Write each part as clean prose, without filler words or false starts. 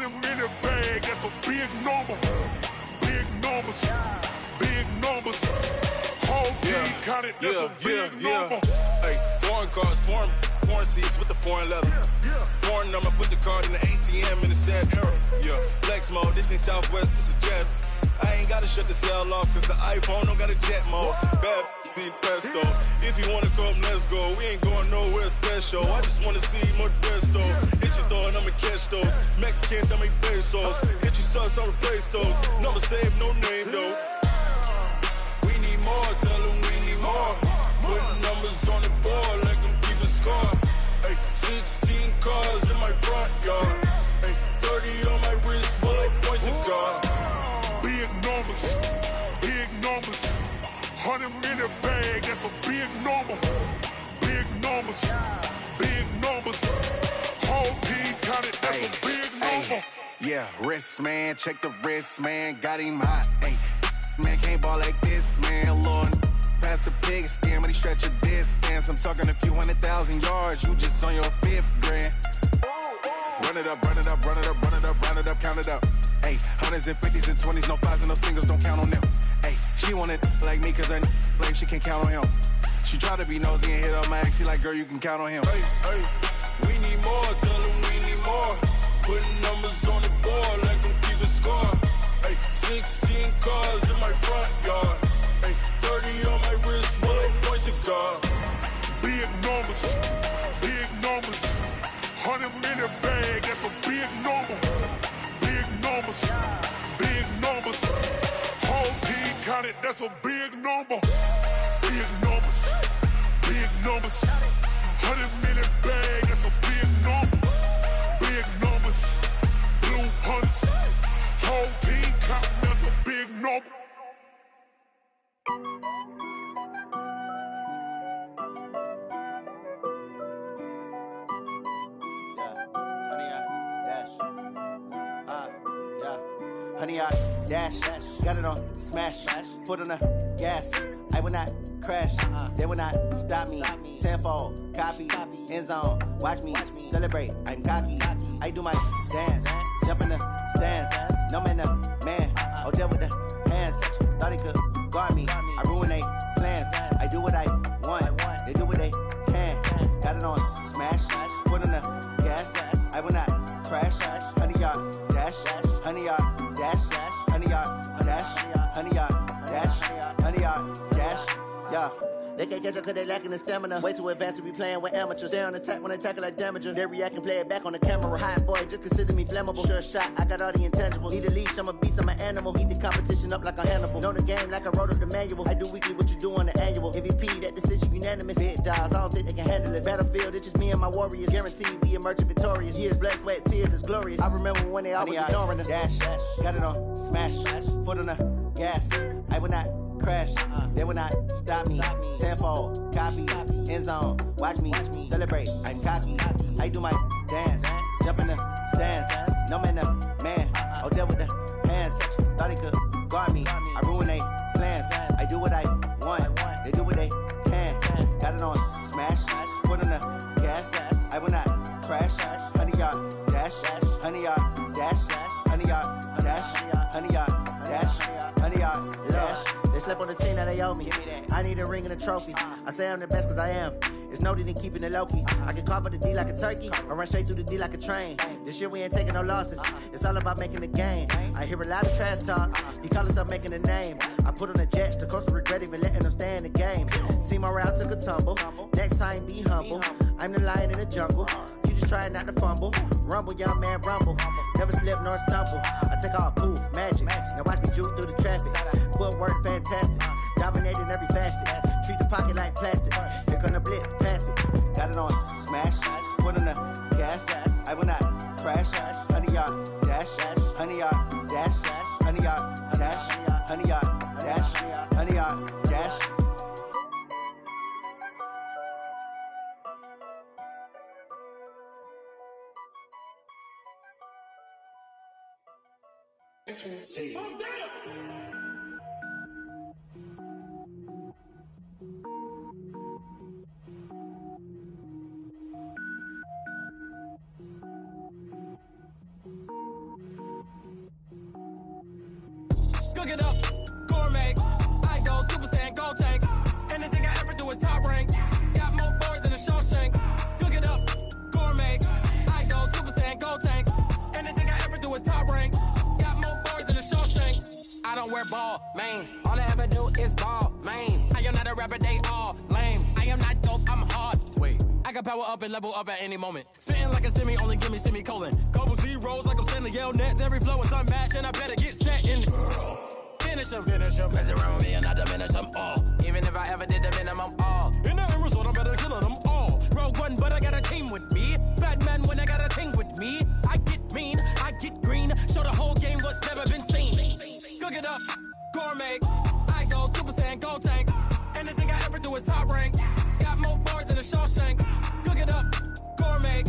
100 in the bag, that's a big number. Big numbers, big numbers. Whole team counted, that's a big number. Hey, foreign cars, foreign seats with the foreign leather. Foreign number, put the card in the ATM in the sad era. Yeah, flex mode, this ain't Southwest, this is jet. I ain't gotta shut the cell off, cause the iPhone don't got a jet mode. Bad pesto. If you wanna come, let's go. We ain't going nowhere special. I just wanna see more Modesto. Hit your throw and I'ma catch those. Mexican, dummy pesos. Hit your sus, I'll replace those. Number saved, no name though. We need more, tell them we need more. Putting numbers on the board, let them keep a score. Ay, 16 cars in my front yard. Ay, 30 on my wrist, bullet point to God. Big numbers, big numbers. 100 in the bag, that's a big number. Big numbers, big numbers. Whole team counted, that's a big number. Yeah, wrist man, check the wrist man, got him hot. Ay, man can't ball like this, man. Lord, past the pig skin when he stretch a distance. I'm talking a few 100,000 yards, you just on your 5th grand. Run it up, run it up, run it up, run it up, run it up, count it up. Ay, hundreds and 50s and 20s, no 5s and no singles, don't count on them. Ay, she want it like me cause her blame, she can't count on him. She try to be nosy and hit up my ex, she like, girl, you can count on him. Hey, we need more, tell them we need more. Putting numbers on the board, let them keep a score. Ay, 16 cars in my front yard. Ay, 30 on my wrist, bullet point to God. Big numbers, big numbers. 100 in the bag, that's a big number. Big numbers, big numbers. Whole team counted, that's a big number. Big numbers, big numbers. 100 in the bag, that's a big number. Big numbers, blue hunts. Whole team counting, that's a big number. Honey, I dash, got it on smash, foot on the gas. I will not crash, they will not stop me. Tenfold, copy, end zone, watch me celebrate. I'm cocky, I do my dance, jump in the stands. No man, the man, oh, deal with the hands. Thought he could guard me, I ruin they plans. I do what I want, they do what they can. Got it on smash, foot on the gas. I will not crash, honey, y'all dash, honey, y'all dash, honey, y'all dash, honey, y'all dash, honey, y'all dash, yeah. They can't catch up cause they lacking the stamina. Way too advanced to be playing with amateurs. Stay on attack when they tackle like damager. They react and play it back on the camera. Hot boy, just consider me flammable. Sure shot, I got all the intangibles. Need a leash, I'm a beast, I'm an animal. Heat the competition up like a Hannibal. Know the game like I wrote up the manual. I do weekly what you do on the annual. MVP, that decision unanimous. Big dogs, I don't think they can handle it. Battlefield, it's just me and my warriors. Guaranteed we emerging victorious. Years, blood, sweat, tears, it's glorious. I remember when they always ignoring us. Dash, got it on smash, foot on the gas. I will not crash, they will not stop me. Tenfold, copy, end zone, watch me celebrate. I'm cocky, I do my dance, jump in the stands. No man, the man, oh, deal with the hands. Thought he could guard me, I ruin they plans. I do what I want, they do what they can. Got it on smash, foot on the gas. I will not crash, honey, y'all dash, honey, y'all dash, honey, y'all dash, honey, y'all dash, honey, y'all dash. They slept on the team that they owe me. I need a ring and a trophy. I say I'm the best cause I am. It's no need in keeping it low-key. I can carve up the D like a turkey or run straight through the D like a train. This year we ain't taking no losses. It's all about making the game. I hear a lot of trash talk. He call himself making a name. I put on the jets. The coach will regret even letting them stay in the game. Team around took a tumble. Next time be humble. I'm the lion in the jungle. You just trying not to fumble. Rumble, young man, rumble. Never slip nor stumble. I take off, poof, magic. Now watch me juke through the traffic. Footwork fantastic. Dominating every facet. Treat the pocket like plastic. Here come the blitz, pass it. Got it on smash, foot on the gas. I will not crash. Honey, y'all dash, honey, y'all dash, honey, y'all dash, honey, y'all dash, honey, y'all dash. Oh, damn! it up, gourmet. I go Super Saiyan, gold tank. Anything I ever do is top rank. Got more boys than a Shawshank. Cook it up, gourmet. I go Super Saiyan, gold tank. Anything I ever do is top rank. Got more boys than a Shawshank. I don't wear ball mains. All I ever do is ball main. I am not a rapper, they all lame. I am not dope, I'm hard. Wait, I can power up and level up at any moment. Spitting like a semi, only give me semicolon. Couple zeros like I'm sending yell nets. Every flow is unmatched and I better get set in. Finish them. Mess around with me and I diminish them all. Even if I ever did the minimum all. In the end result, I better kill them all. Rogue One, but I got a team with me. Batman when I got a thing with me. I get mean, I get green. Show the whole game what's never been seen. Cook it up, gourmet. I go Super Saiyan, gold tank. Anything I ever do is top rank. Got more bars than a Shawshank. Cook it up, gourmet.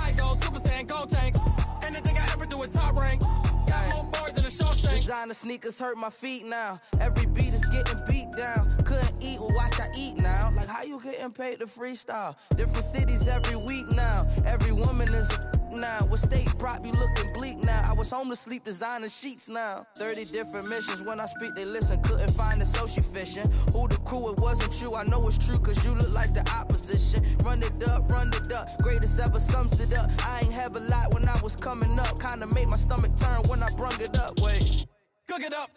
I go Super Saiyan, gold tank. Anything I ever do is top rank. Got more bars than a Shawshank. Designer sneakers hurt my feet now. Every beat is getting beat down. Couldn't eat, well watch I eat now. Like how you getting paid to freestyle? Different cities every week now. Every woman is a now. With state prop, you looking bleak now. I was home to sleep, designer sheets now. 30 different missions. When I speak, they listen. Couldn't find it, so she fishing. Who the crew? It wasn't you. I know it's true, cause you look like the opposition. Run it up. Greatest ever sums it up. I ain't have a lot when I was coming up. Kinda made my stomach turn when I brung it up. Wait. Cook it up,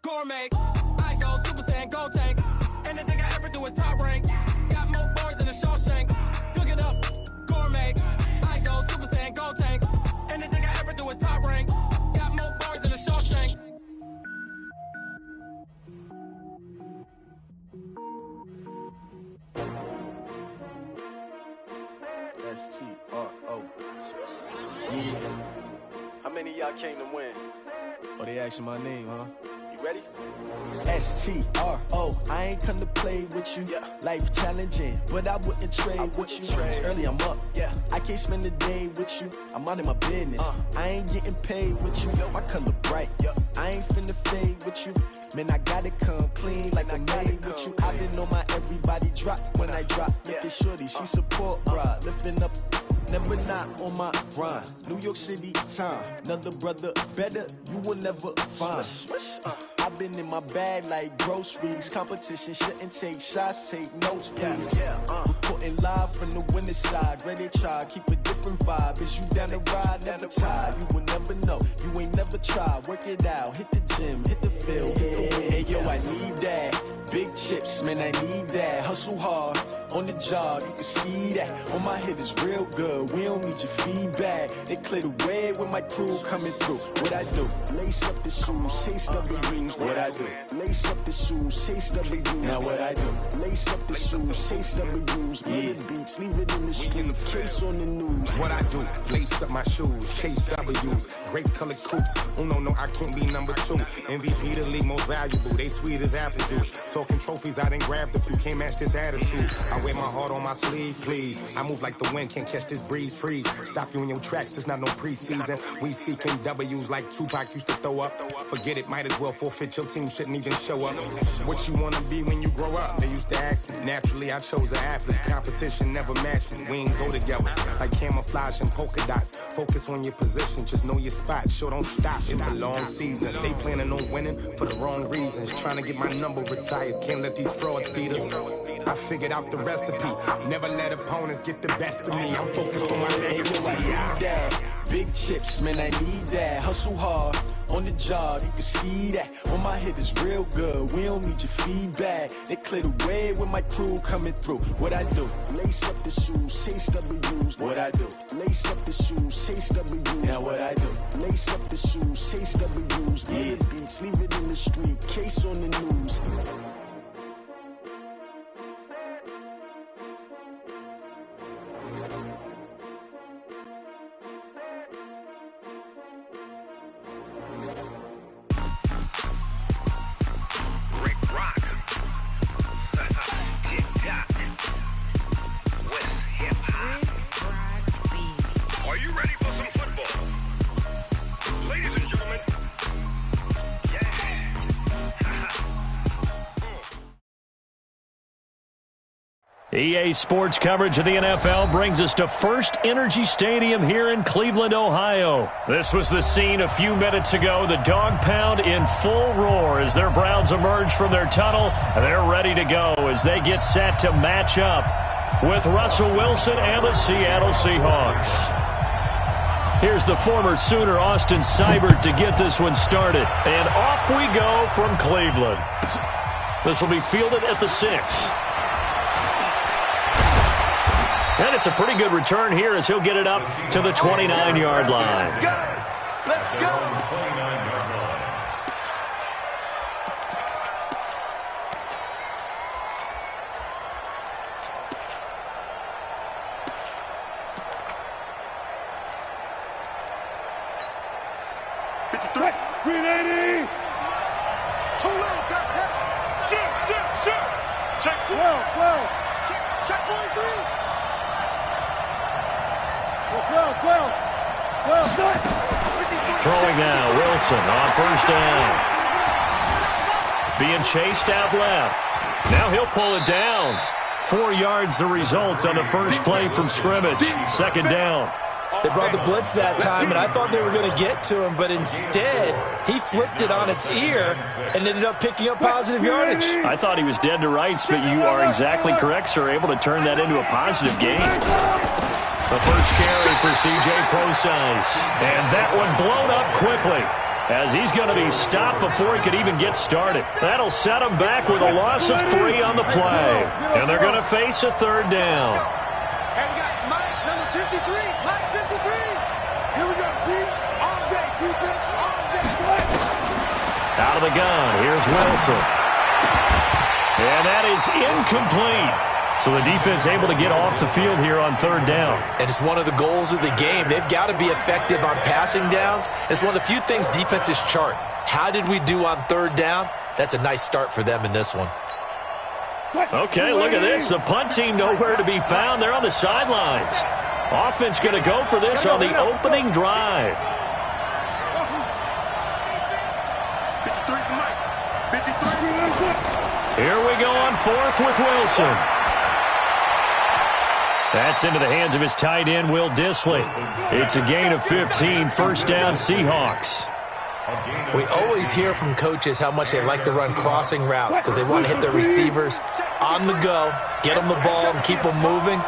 gourmet. I go Super Saiyan, gold tank. Anything I ever do is top rank. Got more bars than a Shawshank. Cook it up, gourmet. I go Super Saiyan, gold tank. Anything I ever do is top rank. Got more bars than a Shawshank. S-T-R-O. Yeah. How many of y'all came to win? Oh, they asking my name, huh? You ready? S-T-R-O. I ain't come to play with you. Yeah. Life challenging, but I wouldn't trade with you. It's early, I'm up. Yeah. I can't spend the day with you. I'm minding my business. I ain't getting paid with you. My color bright. I ain't finna fade with you. Man, I gotta come clean like I'm made with you. I've been on my everybody drop when I drop. Look at shorty, she support, bruh. Lifting up. Never not on my grind. New York City time. Another brother better, you will never find. I've been in my bag like groceries. Competition shouldn't take shots, take notes, please. Reporting live from the winning side. Ready to try, keep a different vibe. Is you down the ride, never tired. You will never know, you ain't never tried. Work it out, hit the gym, hit the field, hit the wind. Hey yo, I need that. Big chips, man, I need that. Hustle hard, on the job, you can see that. On my head is real good, we don't need your feedback. They clear the way with my crew coming through. What I do? Lace up the shoes, chase W's. What I do? Lace up the shoes, chase W's. Now what I do? Lace up the shoes, chase W's. Yeah. Beats, leave it in the street, case on the news. What I do? Lace up my shoes, chase W's. Great colored coops. Oh no, I can't be number 2. MVP the league most valuable. They sweet as apple juice. Talking trophies, I done grabbed a few. Can't match this attitude. I wear my heart on my sleeve, please. I move like the wind, can't catch this breeze. Freeze. Stop you in your tracks. There's not no preseason. We seeking W's like Tupac used to throw up. Forget it, might as well forfeit. Your team shouldn't even show up. What you wanna be when you grow up? They used to ask me. Naturally, I chose an athlete. Competition never matched me. We ain't go together like camouflage and polka dots. Focus on your position, just know your spot. Sure, don't stop. It's a long season. They planning on winning for the wrong reasons. Trying to get my number retired. Can't let these frauds beat us. I figured out the recipe. Never let opponents get the best of me. I'm focused on my legacy. I need that. Big chips, man, I need that. Hustle hard, on the job, you can see that. On my head is real good, we don't need your feedback. They clear the way with my crew coming through. What I do? Lace up the shoes, chase W's. What I do? Lace up the shoes, chase W's. Now what I do? Lace up the shoes, chase W's. Yeah. Beats, leave it in the street, case on the news. EA Sports coverage of the NFL brings us to First Energy Stadium here in Cleveland, Ohio. This was the scene a few minutes ago. The dog pound in full roar as their Browns emerge from their tunnel. They're ready to go as they get set to match up with Russell Wilson and the Seattle Seahawks. Here's the former Sooner Austin Seibert to get this one started. And off we go from Cleveland. This will be fielded at the 6. And it's a pretty good return here as he'll get it up to the 29-yard line. Let's go. Let's go. Throwing now, Wilson on first down. Being chased out left. Now he'll pull it down. 4 yards the result on the first play from scrimmage. Second down. They brought the blitz that time, and I thought they were going to get to him, but instead, he flipped it on its ear and ended up picking up positive yardage. I thought he was dead to rights, but you are exactly correct, sir, able to turn that into a positive gain. The first carry for C.J. Procise. And that one blown up quickly as he's going to be stopped before he could even get started. That'll set him back with a loss of 3 on the play. And they're going to face a third down. And we got Mike, number 53. Mike 53. Here we go, D. All day defense, all day. Out of the gun, here's Wilson. And that is incomplete. So the defense able to get off the field here on third down. And it's one of the goals of the game. They've got to be effective on passing downs. It's one of the few things defenses chart. How did we do on third down? That's a nice start for them in this one. Okay, look at this. The punt team nowhere to be found. They're on the sidelines. Offense going to go for this on the opening drive. 53 for Mike. 53. Here we go on fourth with Wilson. That's into the hands of his tight end, Will Dissly. It's a gain of 15, first down Seahawks. We always hear from coaches how much they like to run crossing routes because they want to hit their receivers on the go, get them the ball, and keep them moving.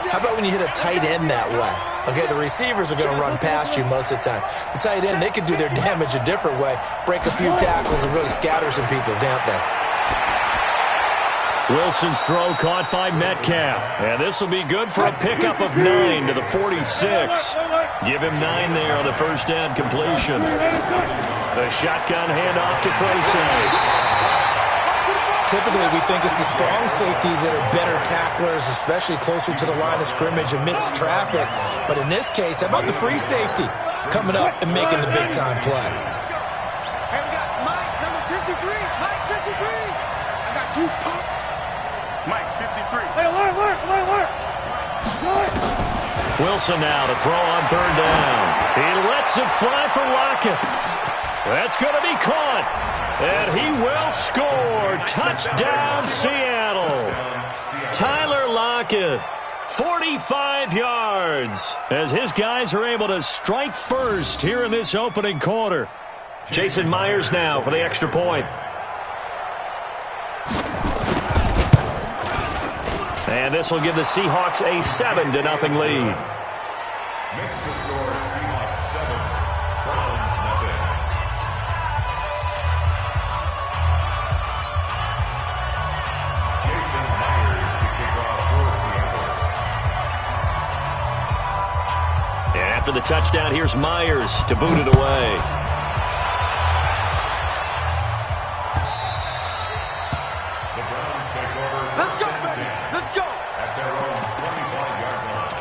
How about when you hit a tight end that way? Okay, the receivers are going to run past you most of the time. The tight end, they can do their damage a different way, break a few tackles and really scatter some people, can't they? Wilson's throw caught by Metcalf. And this will be good for a pickup of 9 to the 46. Give him 9 there on the first down completion. The shotgun handoff to Procise. Typically, we think it's the strong safeties that are better tacklers, especially closer to the line of scrimmage amidst traffic. But in this case, how about the free safety coming up and making the big-time play? And we got Mike, number 53. Mike 53. I got you, pop. Mike 53. Hey, alert. Wilson now to throw on third down. He lets it fly for Lockett. That's going to be caught. And he will score. Touchdown, Seattle. Tyler Lockett, 45 yards, as his guys are able to strike first here in this opening quarter. Jason Myers now for the extra point. And this will give the Seahawks a 7-0 lead. Next to score, Seahawks 7, Browns nothing. Jason Myers to kick off for Seattle. And after the touchdown, here's Myers to boot it away. The Browns take over. Let's go, baby. Let's go. At their own 25-yard line.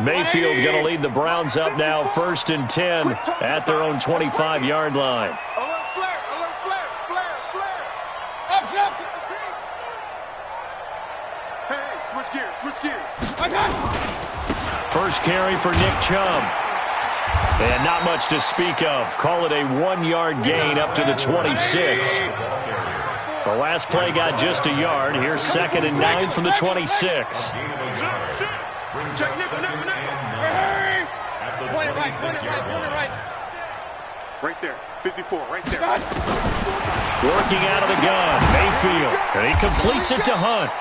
Mayfield going to lead the Browns up now, 1st and 10 at their own 25-yard line. Alert flare. Hey, switch gears. I got it. First carry for Nick Chubb. And not much to speak of. Call it a 1-yard gain up to the 26. The last play got just a yard. Here's 2nd and 9 from the 26. Point it right. Right there. 54, right there. Working out of the gun, Mayfield. And he completes it to Hunt.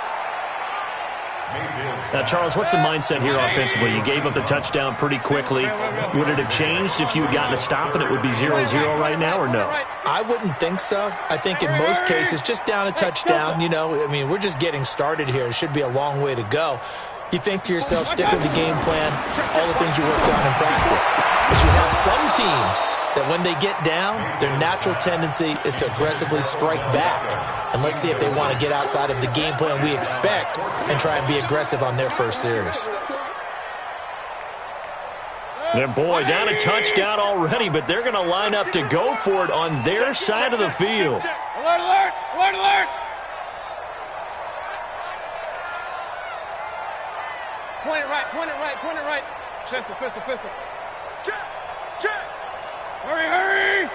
Now, Charles, what's the mindset here offensively? You gave up the touchdown pretty quickly. Would it have changed if you had gotten a stop and it would be 0-0 right now, or no? I wouldn't think so. I think in most cases, just down a touchdown, we're just getting started here. It should be a long way to go. You think to yourself, stick with the game plan, all the things you worked on in practice. But you have some teams that when they get down, their natural tendency is to aggressively strike back. And let's see if they want to get outside of the game plan we expect and try and be aggressive on their first series. And boy, down a touchdown already, but they're going to line up to go for it on their side of the field. Alert, alert, alert, alert. Point it right. Pistol. Check. Hurry.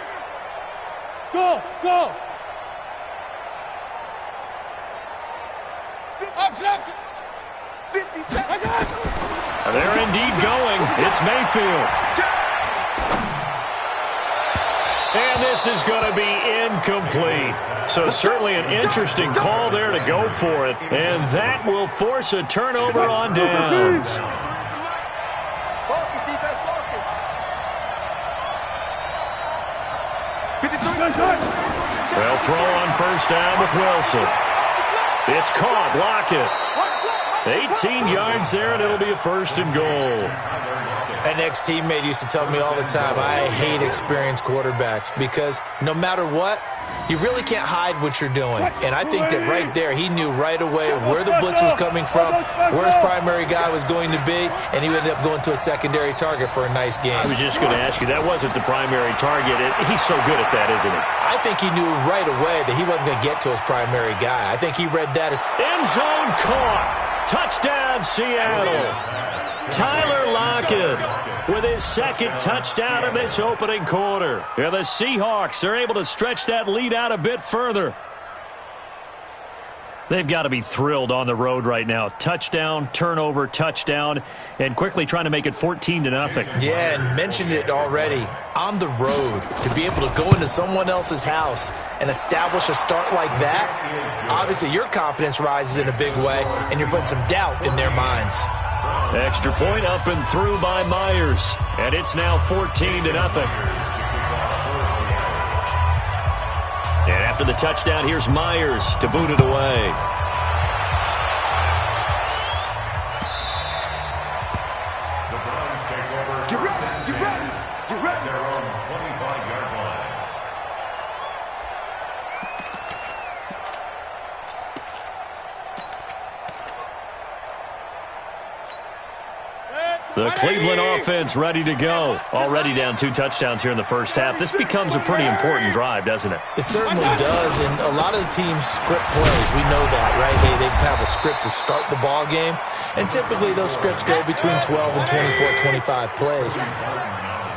Go. Up. 57. They're indeed going. It's Mayfield. And this is going to be incomplete. So certainly an interesting call there to go for it. And that will force a turnover on downs. Focus, defense, focus. 53. They'll throw on first down with Wilson. It's caught. Lockett. 18 yards there, and it'll be a 1st and goal. An ex-teammate used to tell me all the time, I hate experienced quarterbacks because no matter what, you really can't hide what you're doing. And I think that right there, he knew right away where the blitz was coming from, where his primary guy was going to be, and he ended up going to a secondary target for a nice game. I was just going to ask you, that wasn't the primary target. He's so good at that, isn't he? I think he knew right away that he wasn't going to get to his primary guy. I think he read that as end zone caught. Touchdown, Seattle. Tyler Lockett with his 2nd touchdown in this opening quarter. And the Seahawks are able to stretch that lead out a bit further. They've got to be thrilled on the road right now. Touchdown, turnover, touchdown, and quickly trying to make it 14-0. Yeah, and mentioned it already. On the road, to be able to go into someone else's house and establish a start like that, obviously your confidence rises in a big way, and you're putting some doubt in their minds. Extra point up and through by Myers, and it's now 14-0. And after the touchdown, here's Myers to boot it away. The Browns take over. Get ready. Their own 25-yard line. The Cleveland offense ready to go. Already down 2 touchdowns here in the first half. This becomes a pretty important drive, doesn't it? It certainly does, and a lot of the teams script plays. We know that, right? They have a script to start the ball game, and typically those scripts go between 12 and 24, 25 plays.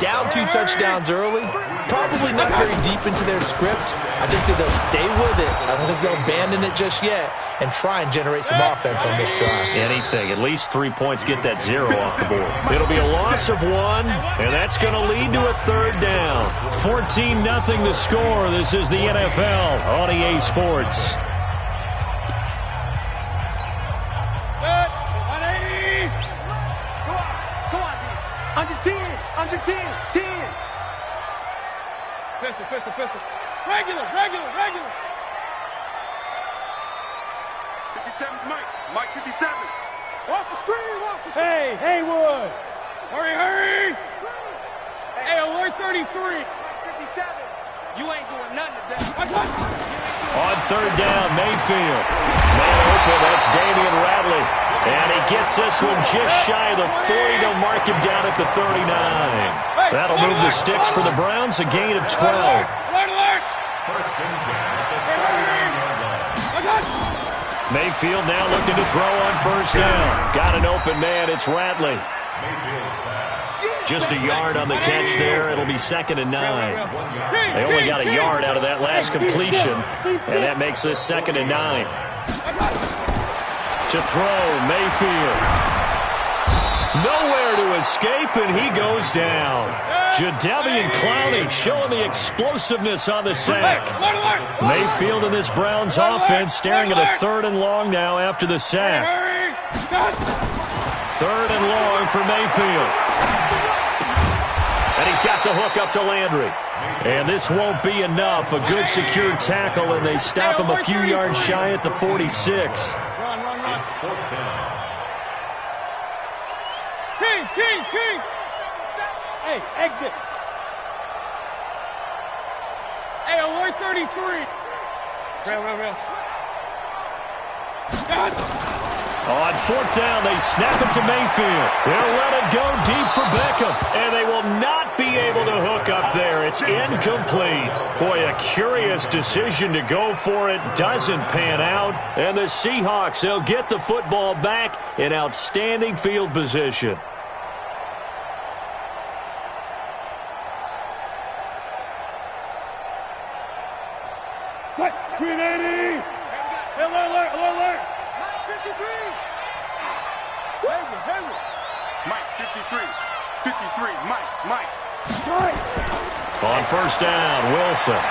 Down 2 touchdowns early, probably not very deep into their script. I think that they'll stay with it. I don't think they'll abandon it just yet and try and generate some offense on this drive. Anything. At least 3 points, get that 0 off the board. It'll be a loss of 1, and that's going to lead to a 3rd down. 14-0 the score. This is the NFL on EA Sports. Under 10. Pistol. Regular. 57, Mike 57. Watch the screen. Hey, Haywood. Hurry. Hey, alert 33. 57. You ain't doing nothing today. On 3rd down, Mayfield. Man open, that's Damian Radley. And he gets this one just shy of the 40. They'll mark him down at the 39. That'll move the sticks for the Browns, a gain of 12. Alert. First and 10 at the 39-yard line. Mayfield now looking to throw on first down. Got an open man, it's Radley. Just a yard on the catch there. It'll be 2nd and 9. They only got a yard out of that last completion, and that makes this 2nd and 9. To throw, Mayfield. Nowhere to escape, and he goes down. Jadeveon Clowney showing the explosiveness on the sack. Mayfield in this Browns offense staring at a 3rd and long now after the sack. 3rd and long for Mayfield. And he's got the hook up to Landry. And this won't be enough. A good secured tackle, and they stop him a few yards shy at the 46. King! Hey, exit. Hey, alert 33. Real. On 4th down, they snap it to Mayfield. They'll let it go deep for Beckham, and they will not be able to hook up there. It's incomplete. Boy, a curious decision to go for it. Doesn't pan out. And the Seahawks, they'll get the football back in outstanding field position. Green 80. Alert. Mike 53. Henry. Mike 53. Mike. On 1st down, Wilson.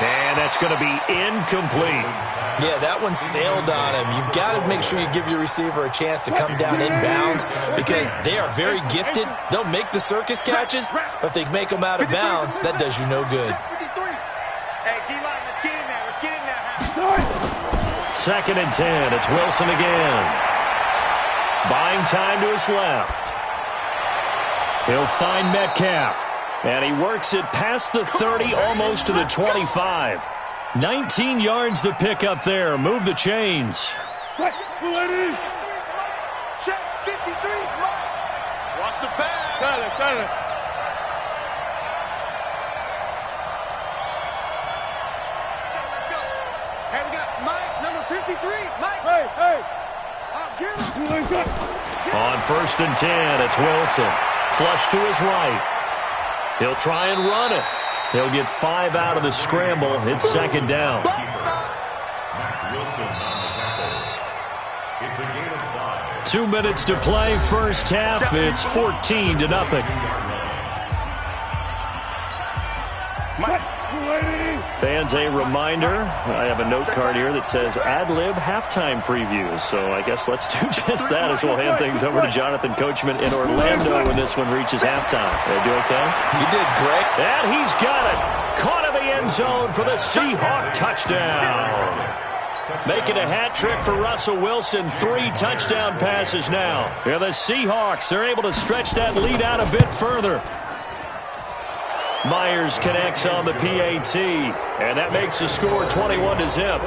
And that's going to be incomplete. Yeah, that one sailed on him. You've got to make sure you give your receiver a chance to come down inbounds because they are very gifted. They'll make the circus catches, but if they make them out of bounds, that does you no good. Hey, D-line, let's get in there. 2nd and 10. It's Wilson again. Buying time to his left. He'll find Metcalf. And he works it past the 30, almost to the 25. 19 yards to pick up there. Move the chains. Check 53. Watch the pass. Got it. Let's go. Hey, we got Mike, number 53. Mike. Hey. Get him. On 1st and 10, it's Wilson. Flush to his right. He'll try and run it. He'll get 5 out of the scramble. It's 2nd down. Wilson on the tackle. It's a gain of 5. 2 minutes to play, first half. It's 14-0. Fans, a reminder, I have a note card here that says ad-lib halftime previews. So I guess let's do just that as we'll hand things over to Jonathan Coachman in Orlando when this one reaches halftime. Did I do okay? You did great. And he's got it. Caught in the end zone for the Seahawk touchdown. Making a hat trick for Russell Wilson. 3 touchdown passes now. And the Seahawks, they're able to stretch that lead out a bit further. Myers connects on the PAT, and that makes the score 21-0.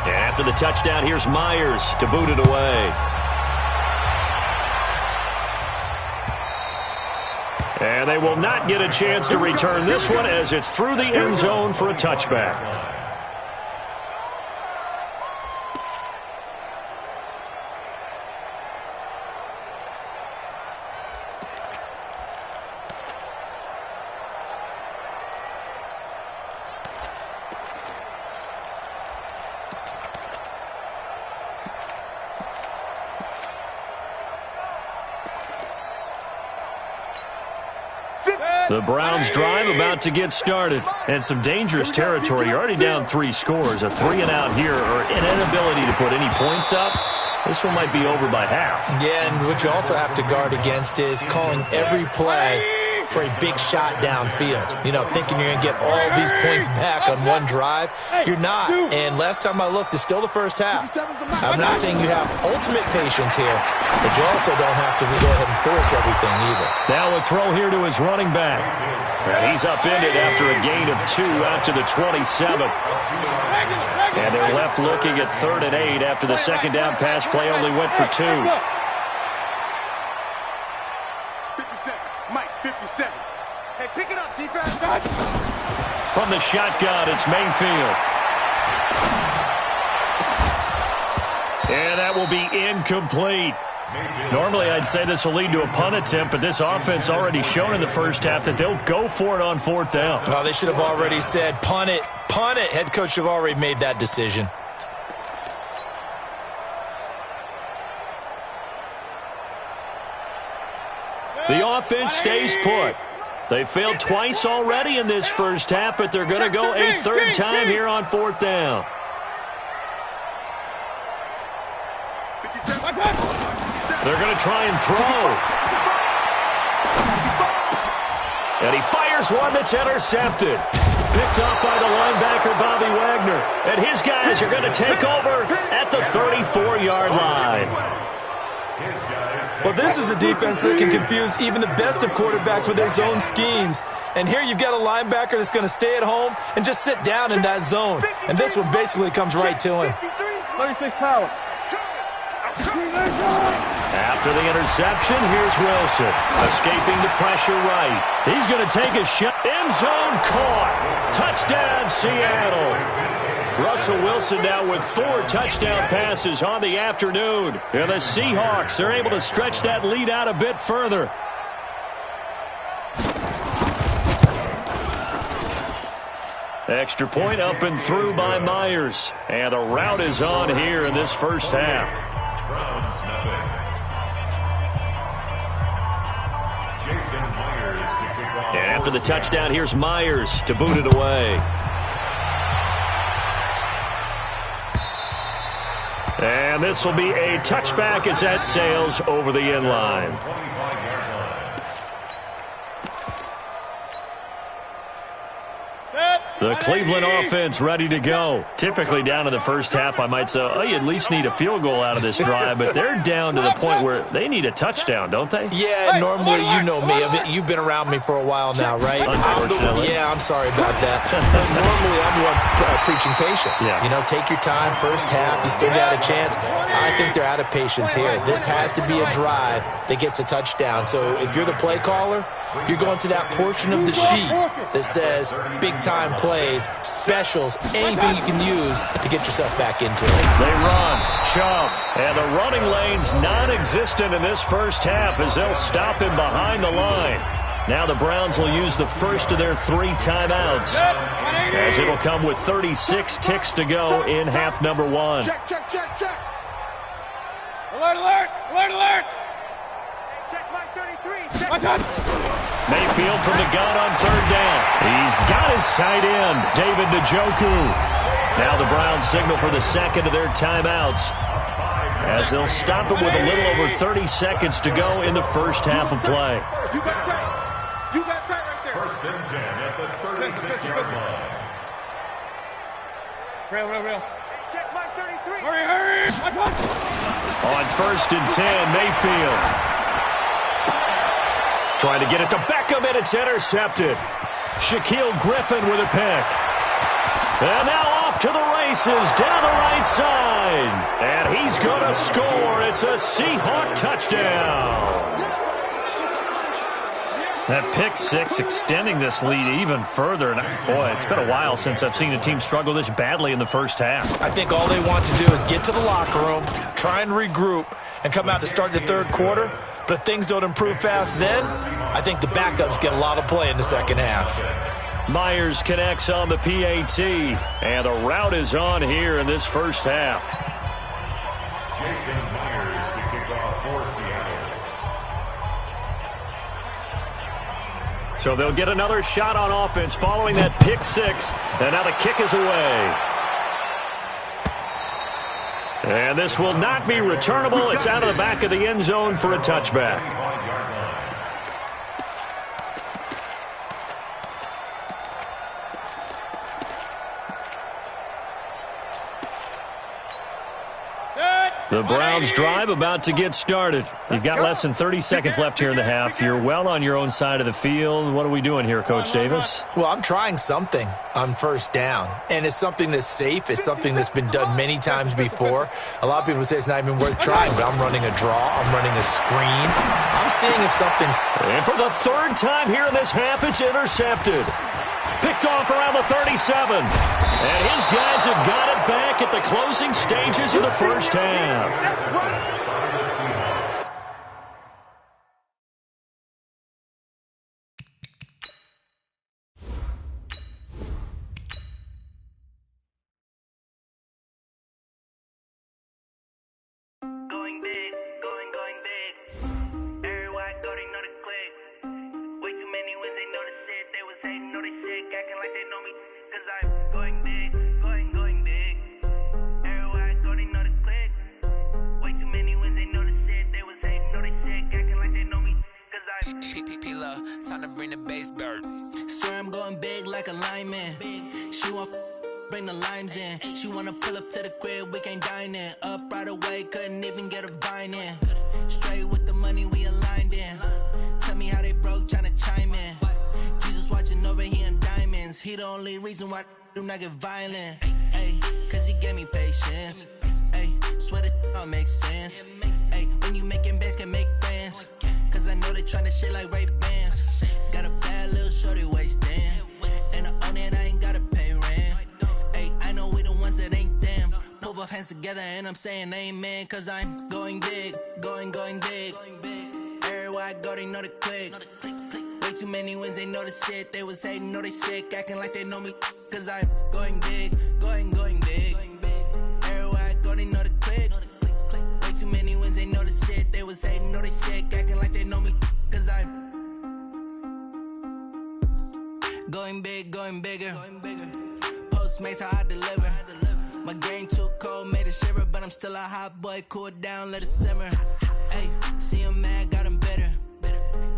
And after the touchdown, here's Myers to boot it away. And they will not get a chance to return this one as it's through the end zone for a touchback. The Browns drive about to get started. And some dangerous territory. You're already down 3 scores. A 3-and-out here or an inability to put any points up. This one might be over by half. Yeah, and what you also have to guard against is calling every play for a big shot downfield. You know, thinking you're going to get all these points back on one drive. You're not. And last time I looked, it's still the first half. I'm not saying you have ultimate patience here, but you also don't have to go ahead and force everything either. Now a throw here to his running back. And he's upended after a gain of 2 out to the 27. And they're left looking at 3rd and 8 after the second down pass play only went for 2. 57. Mike, 57. Hey, pick it up, defense. From the shotgun, it's Mayfield. And that will be incomplete. Normally, I'd say this will lead to a punt attempt, but this offense already shown in the first half that they'll go for it on 4th down. Well, they should have already said, punt it, punt it. Head coach should have already made that decision. The offense stays put. They failed twice already in this first half, but they're going to go a 3rd time here on 4th down. They're going to try and throw. And he fires one that's intercepted. Picked off by the linebacker, Bobby Wagner. And his guys are going to take over at the 34-yard line. Well, this is a defense that can confuse even the best of quarterbacks with their zone schemes. And here you've got a linebacker that's going to stay at home and just sit down in that zone. And this one basically comes right to him. 36 power. After the interception, here's Wilson. Escaping the pressure right. He's going to take a shot. End zone caught. Touchdown, Seattle. Russell Wilson now with 4 touchdown passes on the afternoon. And the Seahawks are able to stretch that lead out a bit further. Extra point up and through by Myers. And the route is on here in this first half. And after the touchdown, here's Myers to boot it away. And this will be a touchback as that sails over the end line. The Cleveland offense ready to go. Typically down in the first half, I might say, oh, you at least need a field goal out of this drive, but they're down to the point where they need a touchdown, don't they? Yeah, normally, you know me. I mean, you've been around me for a while now, right? Unfortunately. I'm sorry about that. Normally, I'm the one preaching patience. Yeah. You know, take your time, first half, you still got a chance. I think they're out of patience here. This has to be a drive that gets a touchdown. So if you're the play caller, you're going to that portion of the sheet that says big-time plays, specials, anything you can use to get yourself back into it. They run, Chubb, and the running lane's non-existent in this first half as they'll stop him behind the line. Now the Browns will use the first of their 3 timeouts as it'll come with 36 ticks to go in half number 1. Check. Alert. Check Mike 33. Check. Mayfield from the gun on 3rd down. He's got his tight end, David Njoku. Now the Browns signal for the second of their timeouts as they'll stop it with a little over 30 seconds to go in the first half of play. You got tight right there. 1st and 10 at the 36-yard line. Real. Check Mike 33. Hurry. On 1st and 10, Mayfield. Trying to get it to Beckham, and it's intercepted. Shaquille Griffin with a pick. And now off to the races down the right side. And he's going to score. It's a Seahawk touchdown. That pick 6 extending this lead even further. And boy, it's been a while since I've seen a team struggle this badly in the first half. I think all they want to do is get to the locker room, try and regroup, and come out to start the 3rd quarter. But if things don't improve fast then, I think the backups get a lot of play in the second half. Myers connects on the PAT, and the route is on here in this first half. Jason Myers to kick off for Seattle. So they'll get another shot on offense following that pick 6, and now the kick is away. And this will not be returnable. It's out of the back of the end zone for a touchback. The Browns drive about to get started. You've got less than 30 seconds left here in the half. You're well on your own side of the field. What are we doing here, Coach Davis? Well, I'm trying something on first down, and it's something that's safe. It's something that's been done many times before. A lot of people say it's not even worth trying, but I'm running a draw. I'm running a screen. I'm seeing if something... And for the third time here in this half, it's intercepted. Picked off around the 37. And his guys have got it back at the closing stages of the first half. Going big, going big. Everywhere I go, they know the click. Way too many wins, they know the shit. They was hating, know they sick, acting like they know me. Cause I'm going big, going big. Everywhere I go, they know the click. Way too many wins, they know the shit. They was hating, know they sick, acting like they know me. Cause I'm P-P-P-Love, time to bring the bass bird. Swear I'm going big like a lineman. She want bring the limes in. She wanna pull up to the crib, we can't dine in. Up right away, couldn't even get a vine in. Straight with the money we aligned in. Tell me how they broke, tryna chime in. Jesus watching over here in diamonds. He the only reason why I do not get violent. Ay, cause he gave me patience. Ay, swear that all makes sense. Ay, when you making bands, can make friends. Cause I know they tryna shit like Ray-Bans. Got a bad little shorty wasting. And I own it, I ain't gotta pay rent. I know we the ones that ain't them. Pull both hands together and I'm saying amen. Cause I'm going big, going big. Everywhere I go, they know the click. Way too many wins, they know the shit. They was hating, know they sick, acting like they know me. Cause I'm going big, going big. Everywhere I go, they know the click. Way too many wins, they know the shit. They was hating, know they sick, acting like they know me. Cause I'm going big, going bigger. Postmates how I deliver. My game too cold, made it shiver, but I'm still a hot boy. Cool down, let it simmer. Hey, see him mad, got him bitter.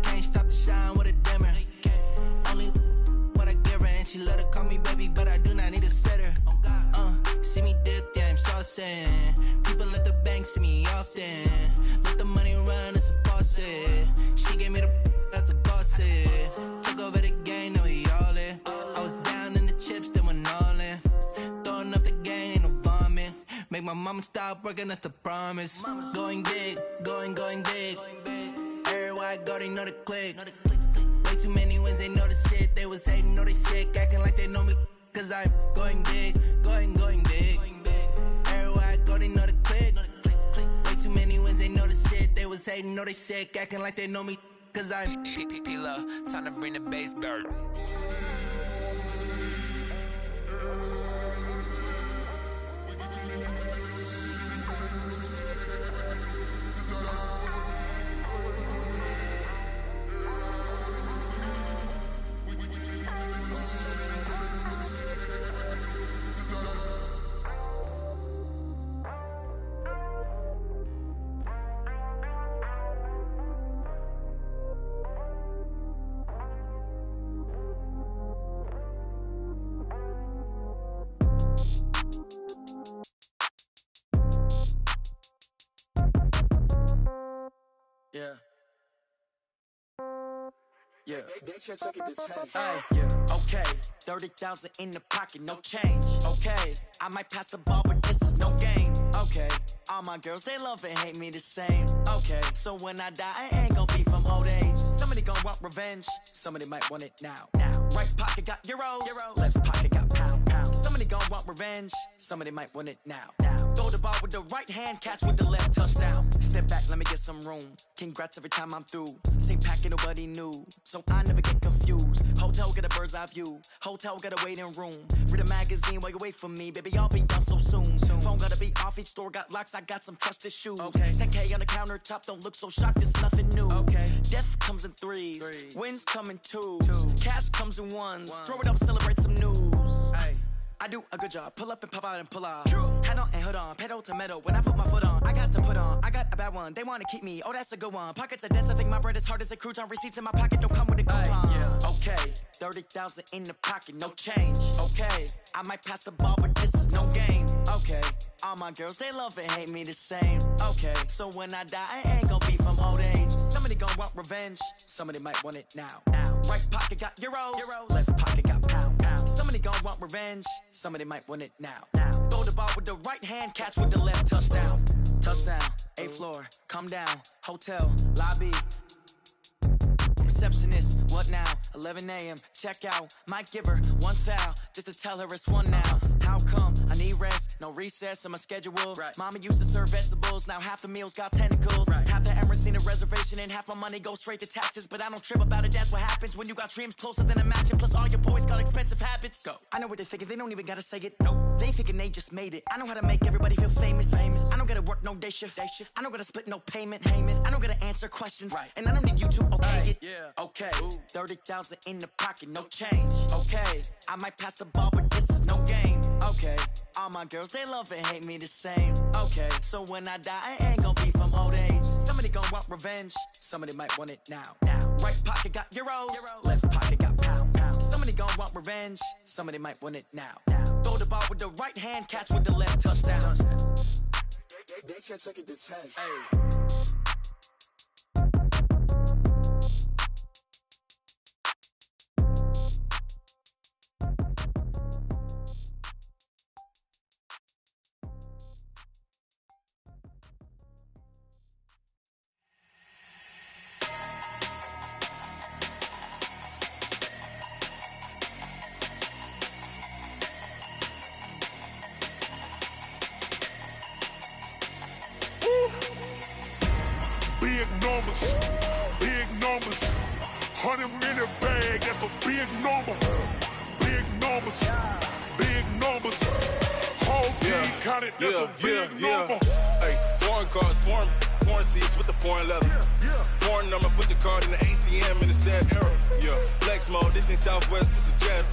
Can't stop the shine with a dimmer. Only what I give her, and she let her call me baby, but I do not need a sitter. See me dip, yeah, I'm saucing. People at the bank see me often. Let the money run, it's a faucet. She gave me the that's a boss it. Took over the game, now we all in. I was down in the chips, then went all in. Throwing up the game, ain't no bombing. Make my mama stop working, that's the promise. Going big, going big. Everywhere I go, they know the click. Way too many wins, they know the shit. They was hating, know they sick, acting like they know me. Cause I'm going big, going big. Everywhere I go, they know the click. Way too many wins, they know the shit. They was hating, know they sick, acting like they know me. Cause I'm P-P-P-Love, time to bring the bass bird. Yeah. Hey, yeah. Okay, 30,000 in the pocket, no change. Okay, I might pass the ball, but this is no game. Okay, all my girls, they love and hate me the same. Okay, so when I die, I ain't gon' be from old age. Somebody gon' want revenge, somebody might want it now. Right pocket got euros, left pocket got pounds. Somebody gon' want revenge, somebody might want it now. Throw the ball with the right hand, catch with the left, touchdown. Step back, let me get some room. Congrats every time I'm through. Same packet, nobody knew, so I never get confused. Hotel get a bird's eye view, hotel got a waiting room. Read a magazine while you wait for me, baby, I'll be done so soon. Phone gotta be off, each store got locks, I got some trusted shoes. 10K on the countertop, don't look so shocked, it's nothing new. Death comes in threes, wins come in twos. Cash comes in ones, throw it up, celebrate some news. I do a good job, pull up and pop out and pull off. Head on and hood on, pedal to metal. When I put my foot on, I got to put on. I got a bad one, they wanna keep me, oh that's a good one. Pockets are dense, I think my bread is hard as a crouton. Receipts in my pocket don't come with a coupon. Okay, 30,000 in the pocket, no change. Okay, I might pass the ball, but this is no no game. Okay, all my girls, they love and hate me the same. Okay, so when I die, I ain't gonna be from old age. Somebody gon' want revenge, somebody might want it now. Right pocket got euros, left pocket got pounds. Somebody gon' want revenge, somebody might want it now. Throw the ball with the right hand, catch with the left, touchdown. Touchdown, 8th floor, come down, hotel, lobby. Receptionist, what now? 11 a.m. Check out. Might give her one foul just to tell her it's one now. How come? I need rest, no recess in my schedule. Right. Mama used to serve vegetables, now half the meals got tentacles. Right. Half the Emirates need a reservation and half my money goes straight to taxes. But I don't trip about it, that's what happens when you got dreams closer than a match. Plus all your boys got expensive habits. Go. I know what they're thinking, they don't even gotta say it. Nope. They thinking they just made it. I know how to make everybody feel famous. I don't gotta work no day shift. I don't gotta split no payment. I don't gotta answer questions. Right. And I don't need you to okay it. Yeah. Okay, 30,000 in the pocket, no change. Okay, I might pass the ball, but this is no game. Okay, all my girls, they love and hate me the same. Okay, so when I die, I ain't gonna be from old age. Somebody gon' want revenge, somebody might want it now. Right pocket got euros, left pocket got pounds. Somebody gon' want revenge, somebody might want it now. Throw the ball with the right hand, catch with the left, touchdown. They can't take it to 10. Hey. Big numbers, 100-minute bag, that's a big number. Big numbers, whole team counted, that's a big number. Hey, foreign cars, foreign seats with the foreign leather. Foreign number, put the card in the ATM in the sad era. Yeah, flex mode, this ain't Southwest, this a jet.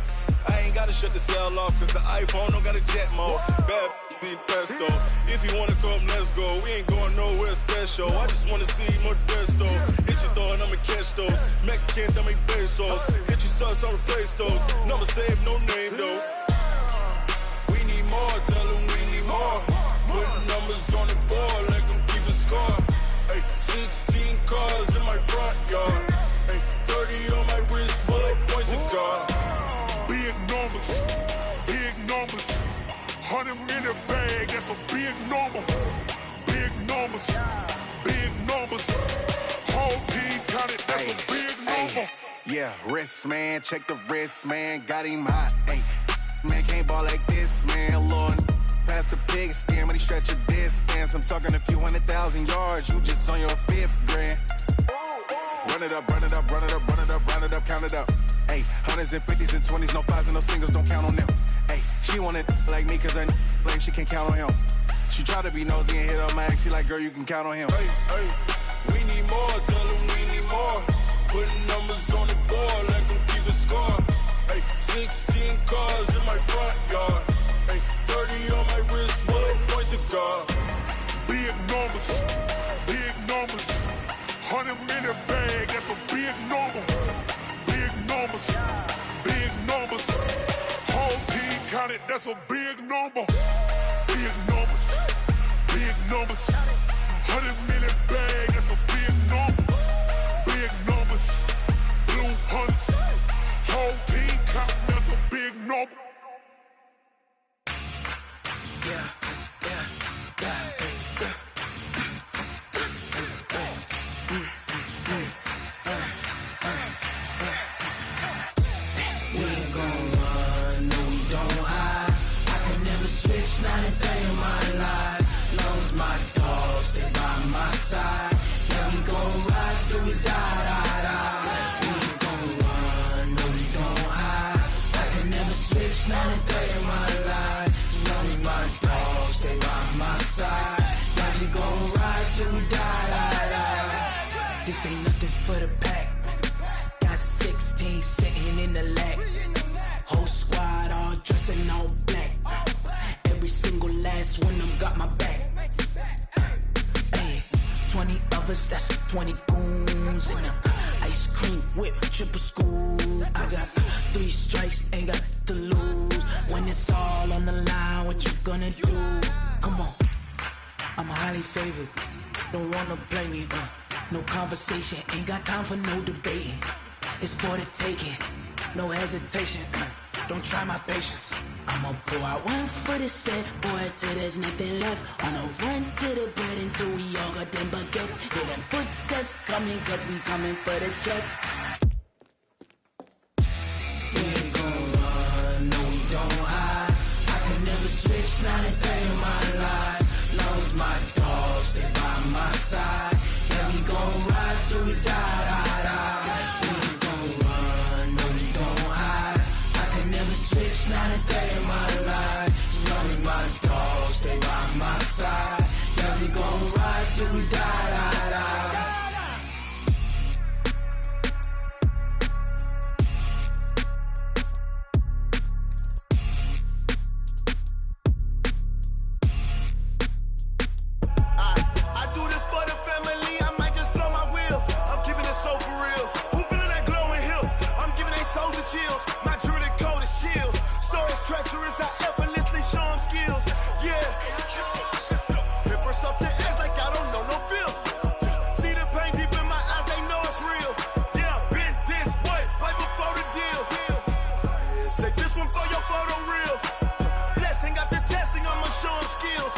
I ain't gotta shut the cell off, cause the iPhone don't got a jet mode. Bad pesto. If you wanna come, let's go. We ain't going nowhere special. I just wanna see Modesto. Hit your thought, I'ma catch those. Mexican, don't make pesos. Hit your sauce, I'll replace those. Number saved, no name though. We need more, tell them we need more. Put numbers on the board, let them keep a score. Hey, 16 cars in my front yard. Hey, 30 on my wrist, bullet points of God. Big numbers, 100-minute bag, that's a big number. Big numbers, whole team counted, that's a big number. Yeah, wrist, man, check the wrist, man, got him hot. Hey, man, can't ball like this, man, Lord. Past the pig skin when he stretch a distance. I'm talking a few 100,000 yards, you just on your 5th grand. Run it up, count it up. Hey, hundreds and 50s and 20s, no 5s and no singles, don't count on them. Hey, she want it like me, cause her lame, she can't count on him. She try to be nosy and hit on my ex, she like, girl, you can count on him. Hey, we need more, tell them we need more. Putting numbers on the board, let them keep a score. Hey, 16 cars in my front yard. Hey, 30 on my wrist, bullet points of God. Big numbers, 100-minute bag, that's a big number. Big numbers, whole team counted, that's a big number. Big numbers, 100-minute bag, that's a big number. Big numbers, blue hunts, whole team counting, that's a big number. Yeah. Not a day in my life, long as my dogs stay by my side. Yeah, we gon' ride till we die. We ain't gon' run, no we don't hide. I can never switch, not a day in my life. As long as my dogs stay by my side. Yeah, we gon' ride till we die. This ain't nothing for the pack. Got 16 sitting in the lap. Whole squad all dressed in all black. Every single last one of them got my back. Hey, 20 of us, that's 20 goons in the ice cream whip, triple scoop. I got 3 strikes, ain't got to lose. When it's all on the line, what you gonna do? Come on, I'm highly favored. Don't wanna blame me. No conversation, ain't got time for no debating. It's for the taking, no hesitation. Don't try my patience. I'ma pour out one for the set, boy, till there's nothing left. On a run to the bread until we all got them baguettes. Hear them footsteps coming, cause we coming for the check. We ain't gon' run, no we don't hide. I can never switch, not a day in my life. Long as my dogs stay by my side. Yeah, we gon' ride till we die, die, die. We ain't gon' run, no we don't hide. I can never switch, not a day in my life. As long as my dogs stay by my side. Yeah, we gon' ride till we die, die, die. Chills. My jewelry code is chill. Stories treacherous, I effortlessly show them skills. Yeah. Paper stuff the edge like I don't know no bill. See the pain deep in my eyes, they know it's real. Yeah, been this way, right before the deal. Say this one for your photo real. Blessing after testing, I'ma show them skills.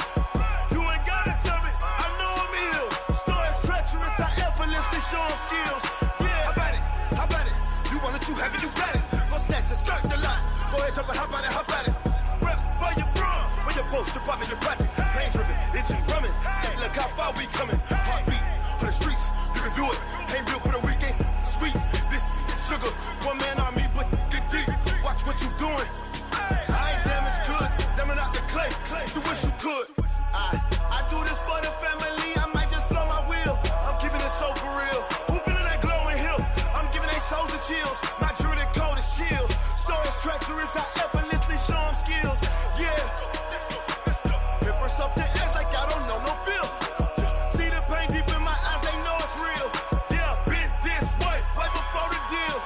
You ain't gotta tell me, I know I'm ill. Stories treacherous, I effortlessly show them skills. Yeah, how about it? How about it? You want it, you have it, you got it. Go snatch and skirt the lot. Go ahead, jump and hop on it, hop on it. Rep for your bro, for your post, department, your projects. Pain driven, itching, drumming. Hey, look how far we coming. Heartbeat on the streets, you can do it. Ain't built for the weekend. Sweet, this sugar. One man on me, but get deep. Watch what you doing. I ain't damaged goods, damn it out the clay. You wish you could. I do this for the family. I might just blow my wheel. I'm keeping it so for real. Who feeling that glowing hill? I'm giving they souls the chills. My jewelry code is chill. Stories treacherous, I effortlessly show them skills. Yeah. Paper stuff the edge like I don't know no bill. See the pain deep in my eyes, they know it's real. Yeah, been this way, right before the deal.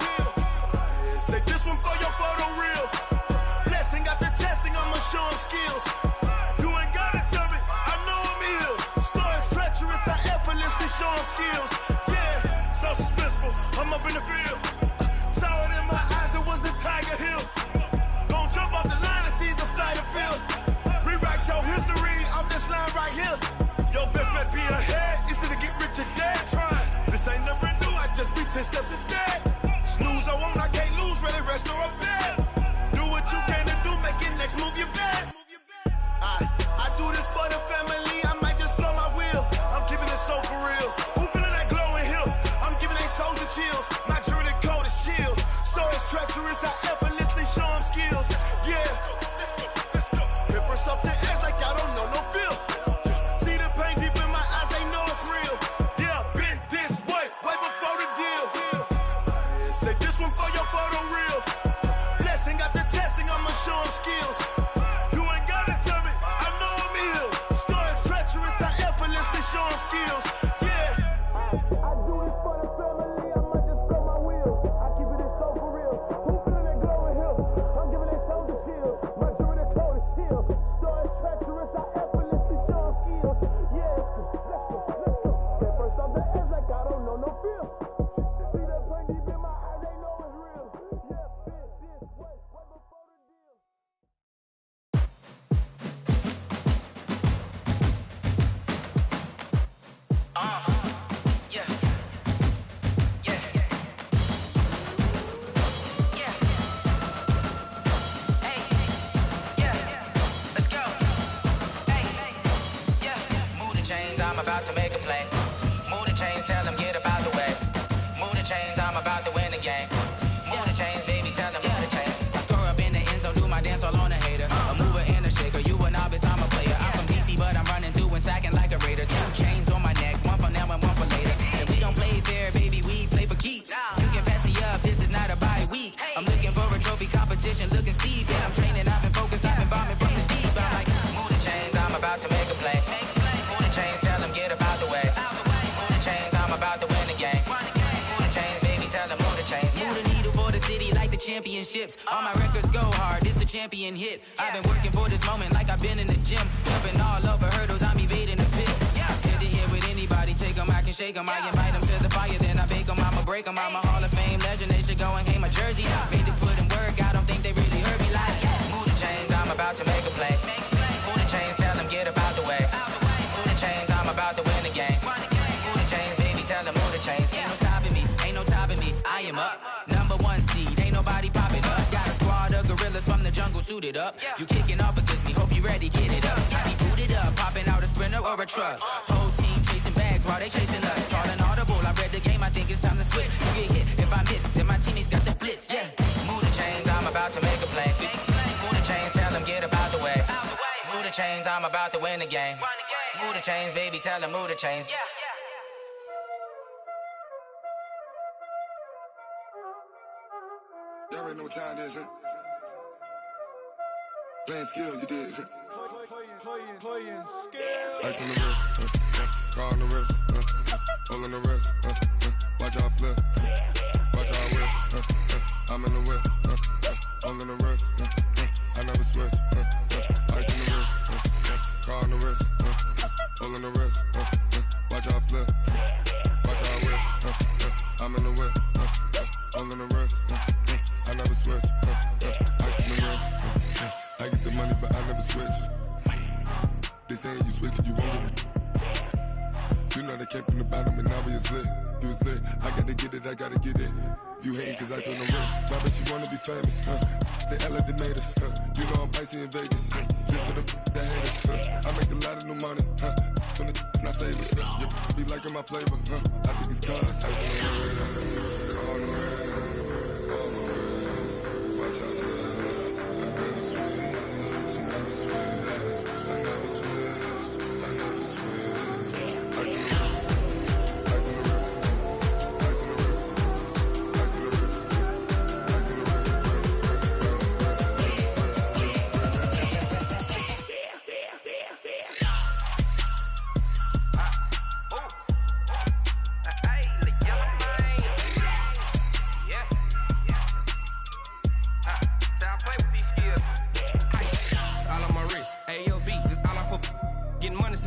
Say this one for your photo real. Blessing after testing, I'ma show them skills. You ain't gotta tell me, I know I'm ill. Stories treacherous, I effortlessly show them skills. Yeah, so suspenseful, I'm up in the field. Saw it in my eyes, it was the Tiger Hill. Gon' jump off the line and see the flight of field. Rewrite your history off this line right here. Your best bet be ahead, it's to get rich or dead trying. This ain't never new, I just be 10 steps instead. Snooze I won't, I can't lose, ready, rest or a bed. Do what you can to do, make it next move your best. I do this for the family, I might just blow my wheel. I'm keeping it so for real. Who feeling that glowing hill? I'm giving they souls the chills. My jewelry code is chill. Stories treacherous, I effortlessly show them skills. Yeah. Paper stuff the edge like I don't know no bill. See the pain deep in my eyes, they know it's real. Yeah, been this way, way before the deal. Say this one for your photo real. Blessing after testing, I'ma show them skills. You ain't gotta tell me, I know I'm ill. Stories treacherous, I effortlessly show them skills. Yeah. I do this for the family, I might just blow my wheel. I keep it so for real. Who feeling that glowing hill? I'm giving they souls the chills. My jewelry code is chill. Stories treacherous, I effortlessly show them skills. Yeah, let's go. Get first off the edge like I don't know no feel. See that pain deep in my eyes, they know it's real. Yeah, been this way, way before the deal. I'm about to make a play. Move the chains, tell them get up out the way. Move the chains, I'm about to win the game. Move the chains, baby, tell them move the chains. I score up in the end zone, do my dance all on a hater. A mover and a shaker, you a novice, I'm a player. I'm from DC, but I'm running through and sacking like a raider. 2 chains on my neck, one for now and one for later. And we don't play fair, baby, we play for keeps. You can pass me up, this is not a bye week. I'm looking for a trophy competition, looking steep. And I'm training, I've been focused, I've been bombing from the deep. I'm like, move the chains, I'm about to make a play. Move the chains, tell them get up out the way. Move the chains, I'm about to win the game. Move the chains, baby, tell them move the chains. Move the needle for the city like the championships. All my records go hard, this a champion hit. I've been working for this moment like I've been in the gym. Jumping all over hurdles, I'm evading the pit. Head to head with anybody, take them, I can shake them. I invite them to the fire, then I bake them, I'ma break them. I'm a Hall of Fame legend, they should go and hang my jersey. Made to put in work, I don't think they really heard me like, move the chains, I'm about to make a play. Move the chains, tell them get up out the way. Move the chains, I'm about to win the game. Move the chains, baby, tell them move the chains. Ain't no stopping me, ain't no topping me, I am up. Number one seed, ain't nobody popping up. Got a squad of gorillas from the jungle suited up. You kicking off against me, hope you ready, get it up. I be booted up, popping out a Sprinter or a truck. Whole team chasing bags while they chasing us. Calling audible, I read the game, I think it's time to switch. You get hit, if I miss, then my teammates got the blitz, yeah. Move the chains, I'm about to make a play. Move the chains, tell them get up out the way. Move the chains, I'm about to win the game. Move the chains, baby, tell them move the chains. Y'all already know what time it is, huh? Playing skills, you did. Playing skills. Ice on the wrist, car on the wrist, all on the wrist, watch out flip, watch out whip, I'm in the whip, all on the wrist, I never switch, ice on the wrist, car on the wrist, all on the wrist, watch out flip, watch out whip, I'm in the whip, all on the wrist, I never switch, ice on the wrist, I get the money but I never switch. They saying you switch and you won't get it. You know they came from the bottom and now we is lit. You was lit, I gotta get it, I gotta get it. You hating cause ice on the wrist. Why bet you wanna be famous, They act like they made us, You know I'm icy in Vegas, This for the that hate us, I make a lot of new money, When it's not savers, You be liking my flavor, I think it's cause ice on the wrist, on the wrist, on the wrist. Watch out for this, I never switch, I never switch. I never switch, I never switch. Ice on the wrist, ice on the wrist, ice on the wrist, ice on the wrist, ice on the wrist,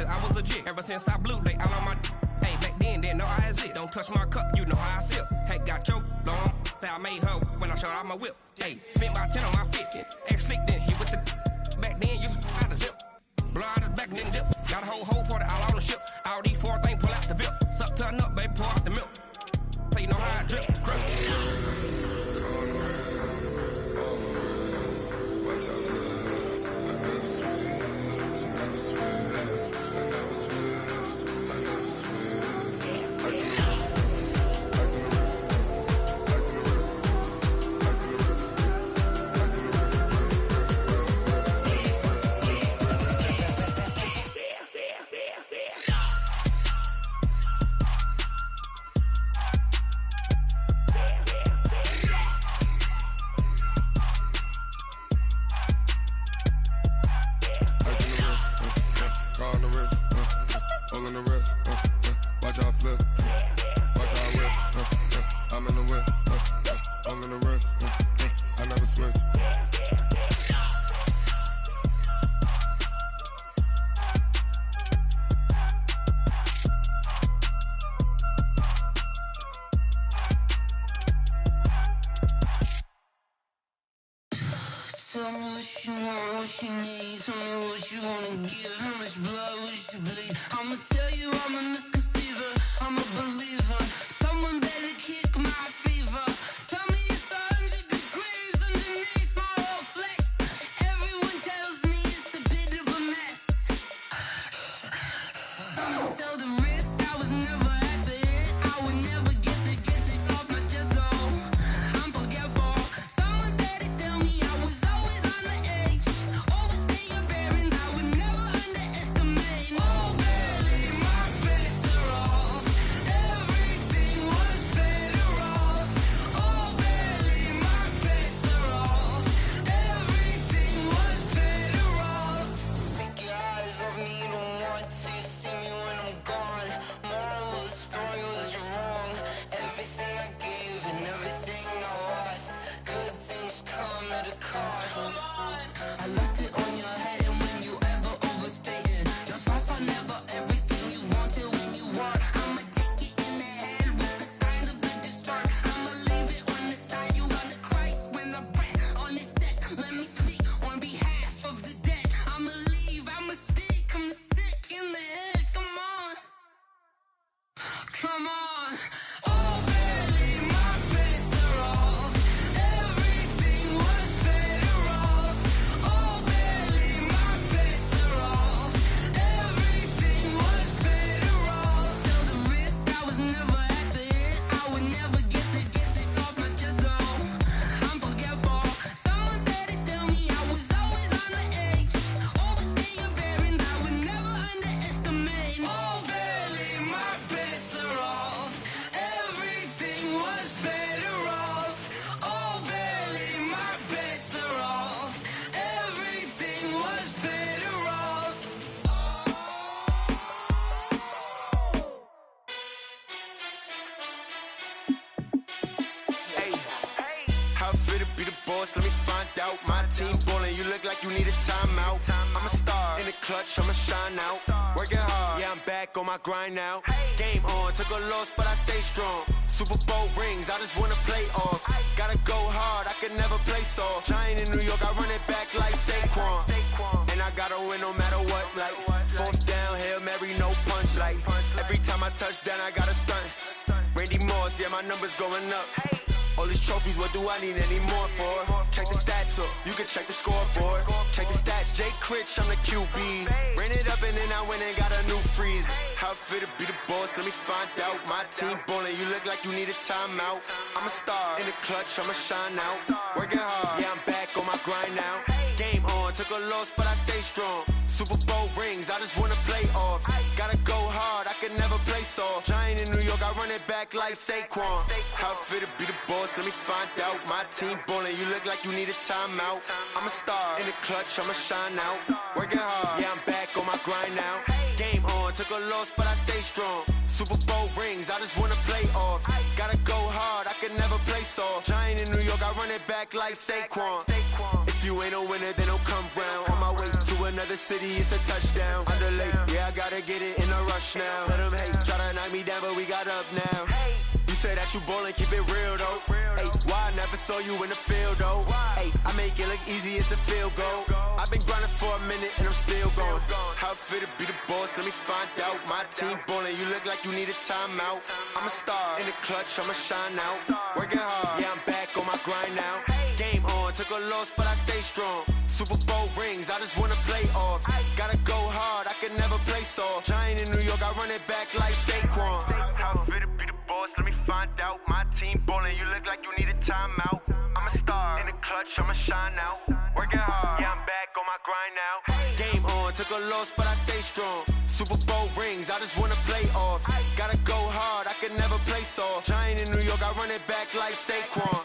I was legit. Ever since I blew, they all on my hey, back then, didn't know I exist. Don't touch my cup, you know how I sip. Hey, got choked, long. Say I made her when I showed out my whip. Hey, spent my 10 on my 50. Ex-slick, then hit with the back then, used to out the zip. Blow out his back, then dip. Got a whole party all on the ship. All these four things, pull out the VIP. Suck to a nut, baby, pour out the milk. So you know how I drip. Crush. Watch out for this. I never switch, I never switch. I never switch, I never switch. Ice on the wrist, ice on the wrist, ice on the wrist, ice on the wrist, ice on the wrist. Car on the wrist, all on the wrist, watch out flip, watch out whip, I'm in the whip, all on the wrist, I never switch. Tell me what you want, what you need. Tell me what you wanna give. How much blood would you bleed? I'ma tell you I'm a misconceiver. I'm a believer. Someone better kick my fever. Tell me it's 100 degrees underneath my whole flesh. Everyone tells me it's a bit of a mess. I'ma tell the risk I was never at the end. I would never get it off my chest. Oh, I'm forgetful. Someone better tell me I was always on the edge. Overstay your bearings, I would never underestimate. Oh, barely, my bets are off. Everything fit to be the boss? Let me find out. My team ballin', you look like you need a timeout. I'm a star in the clutch, I'ma shine out. Working hard, yeah, I'm back on my grind now. Game on, took a loss, but I stay strong. Super Bowl rings, I just wanna play off. Gotta go hard, I can never play soft. Giant in New York, I run it back like Saquon. And I gotta win no matter what, like fourth down, Hail Mary, no punch. Like every time I touch down, I gotta stunt. Randy Moss, yeah, my numbers going up. All these trophies, what do I need any more for? Check the stats up, you can check the scoreboard. Check the stats, Jay Critch, I'm the QB. Ran it up and then I went and got a new freeze. How fit to be the boss, let me find out. My team ballin', you look like you need a timeout. I'm a star in the clutch, I'ma shine out. Working hard, yeah, I'm back on my grind now. Game on, took a loss, but I stay strong. Super Bowl rings, I just wanna play off. Gotta go hard, I can never play soft. Giant in New York, I run it back like Saquon. How fit to be the boss, let me find out. My team ballin', you look like you need a timeout. I'm a star in the clutch, I'ma shine out. Working hard, yeah, I'm back on my grind now. Game on, took a loss, but I stay strong. Super Bowl rings, I just wanna play off. Gotta go hard, I can never play soft. Giant in New York, I run it back like Saquon. If you ain't a winner, then don't come round. On my way to another city, it's a touchdown. Underlay, yeah, I gotta get it in a rush now. Let them hate, try to knock me down, but we got up now. You say that you ballin', keep it real though. Hey, why I never saw you in the field though? Hey, I make it look easy, it's a field goal. I've been grinding for a minute and I'm still going. How fit to be the boss, let me find out. My team ballin', you look like you need a timeout. I'm a star in the clutch, I'ma shine out. Working hard, yeah, I'm back on my grind now. Game on, took a loss, but I stay strong. Super Bowl rings, I just wanna play off. Gotta go hard, I can never play soft. Giant in New York, I run it back like Saquon. How fit to be the boss, let me find out. My team ballin', you look like you need a timeout. I'm a star in the clutch, I'ma shine out. Working hard, yeah, I'm back on my grind now. Game on, took a loss, but I stay strong. Super Bowl rings, I just wanna play off. Gotta go hard, I can never play soft. Giant in New York, I run it back like Saquon.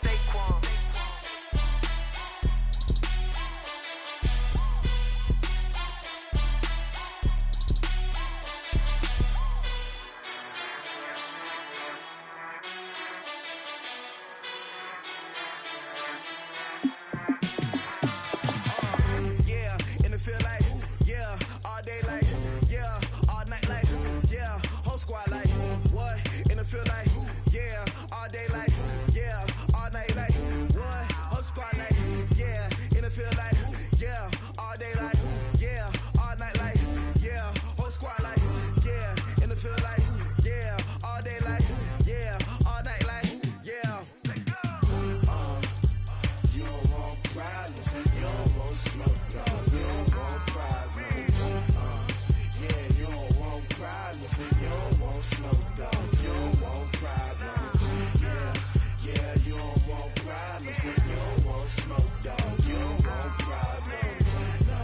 Squad like, what? In the field like, yeah, all day like, yeah, all night like, what? Whole squad like, yeah, in the field like, yeah, all day like, yeah, all night like, yeah, whole squad like, yeah, in the field like, yeah, all day like, yeah, all night like, yeah. You don't want problems, you don't want smoke, no, you don't want problems, yeah, you don't want problems, you don't want smoke, dog, you don't want problems, yeah, you don't want problems, you don't want smoke, dog, you don't want problems, no,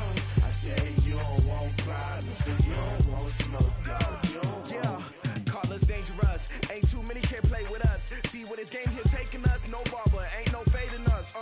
I say you don't want problems, you don't want smoke, dog, you don't want. Yeah, call us dangerous, ain't too many can play with us, see where this game here taking us, no barber, ain't no fading us,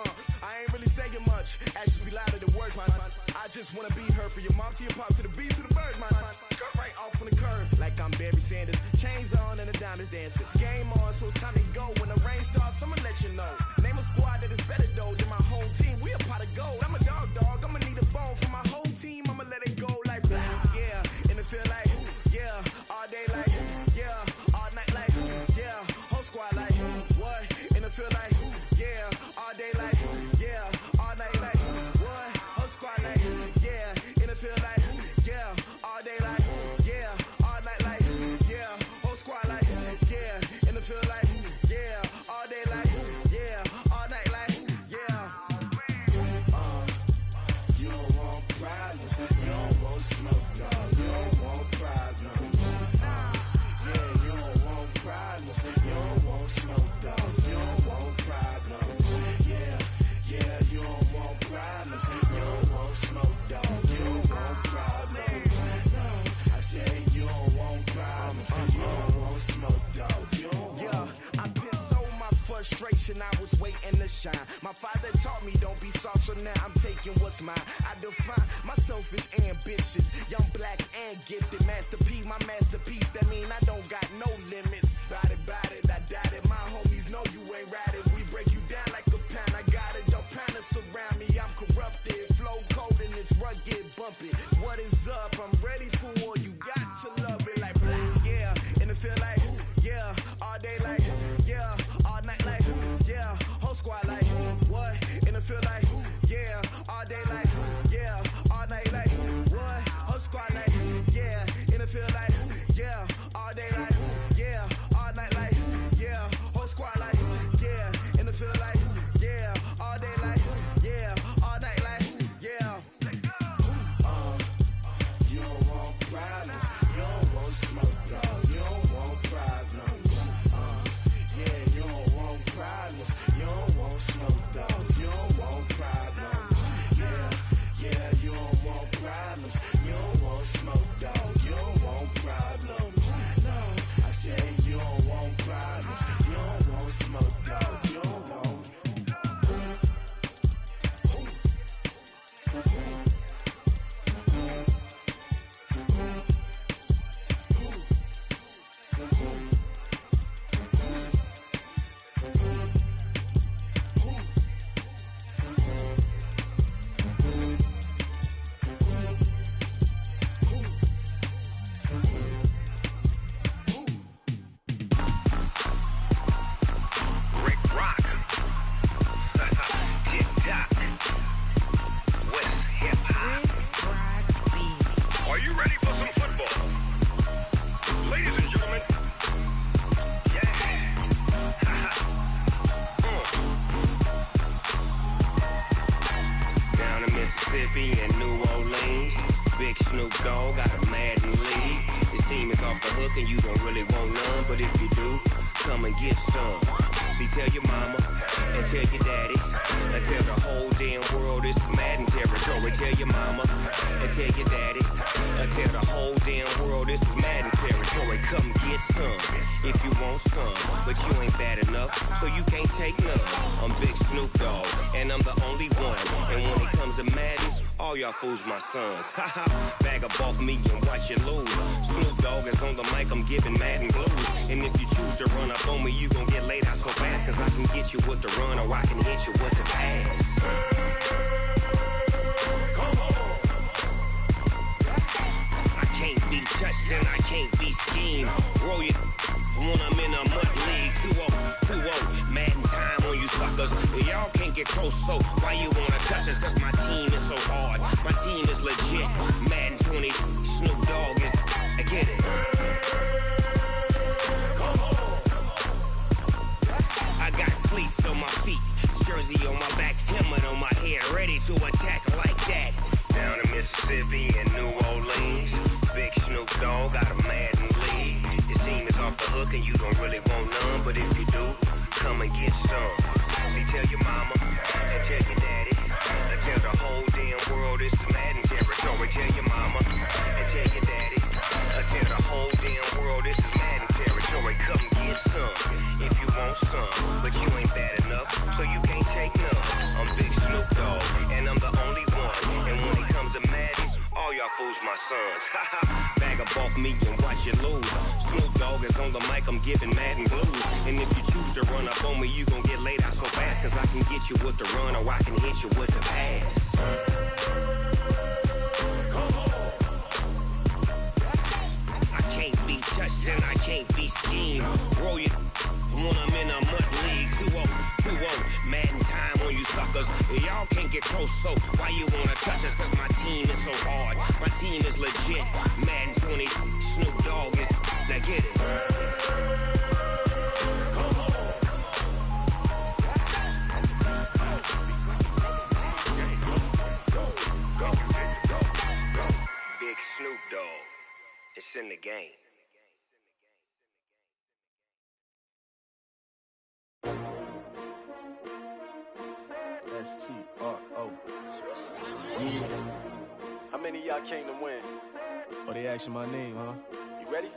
I ain't really saying much, actions be louder than words, man, I just wanna be heard from your mom to your pop to the beat to the birds, man, cut right off on the curb, like I'm Barry Sanders, chains on and the diamonds dancing, game on, so it's time to go, when the rain starts, I'ma let you know, name a squad that is better though than my whole team, we a pot of gold, I'm a dog, I'ma need a bone for my whole team, I'ma let it go like, yeah, in the field like, yeah, all day like, yeah, all night like, yeah, whole squad like, what, in the field like, yeah, all day like, yeah, all night like, what, whole squad like, yeah, in the field like, yeah, all day like, yeah, all night like, yeah, whole squad like, yeah, in the field like, yeah, all day like, yeah, all night like, yeah. frustration, I was waiting to shine. My father taught me don't be soft, so now I'm taking what's mine. I define myself as ambitious, young, black, and gifted. Master P, my masterpiece, that mean I don't got no limits. Bout it, I doubt it. My homies know you ain't ratted. We break you down like a pound. I got it, don't panic surround me. I'm corrupted, flow cold and it's rugged, bumpy. What is up? I'm ready for war. You got to love it like black, yeah. And it feel like, yeah. All day like, yeah. All night like, yeah. Whole squad like, what? And it feel like, yeah. All day like, yeah. All night like, what? Whole squad like, yeah. And it feel like, yeah. All day like, yeah. All night like, yeah. Whole squad like, yeah. And it feel like, yeah. All day like, yeah. All night like, yeah. You don't want problems. You don't want smoke, no. You don't want problems. Yeah, you don't want problems. You don't want smoke, dog. You don't want problems. Yeah, you don't want problems. You don't want smoke, dog. You don't want problems. No, I said you don't want problems. You don't want smoke, dog. You don't want. Fools my sons. Haha, bag up off me and watch you lose. Snoop Dogg is on the mic, I'm giving Madden blues. And if you choose to run up on me, you gon' get laid out so fast. Cause I can get you with the run or I can hit you with the pass. Come on. I can't be touched and I can't be schemed. Roll you when I'm in a mud league. 2-0, Madden time on you suckers. Y'all can't get close, so why you wanna touch us? Cause my team is so hard. My team is legit. Madden 20, Snoop Dogg is. I get it. Come on. I got cleats on my feet, jersey on my back, helmet on my head, ready to attack like that. Down in Mississippi and New Orleans, big Snoop Dogg got a Madden league. Your team is off the hook and you don't really want none, but if you do, come and get some. See, tell your mama and tell your daddy. And tell the whole damn world it's Madden territory. Tell your mama and tell your daddy. And tell the whole damn world this is Madden territory. Come get some if you want some, but you ain't bad enough, so you can't take none. I'm Big Snoop Dogg, and I'm the only one. And when it comes to Madden, all y'all fools my sons. Bag up off me and watch you lose. Snoop Dogg is on the mic, I'm giving Madden blues. And if you choose to run up on me, you gon' get laid out so fast. Cause I can get you with the run or I can hit you with the pass. Come on. I can't be touched and I can't be schemed. Roll you when I'm in a mud league. 2-0, Madden time on you suckers. Y'all can't get close, so why you wanna touch us? Cause my team is so hard. My team is legit. Madden 20, Snoop Dogg is. Now get it. Come on. Go. Big Snoop Dogg. It's in the game. S-T-R-O. Yeah. How many of y'all came to win? Oh, they asking my name, huh? You ready?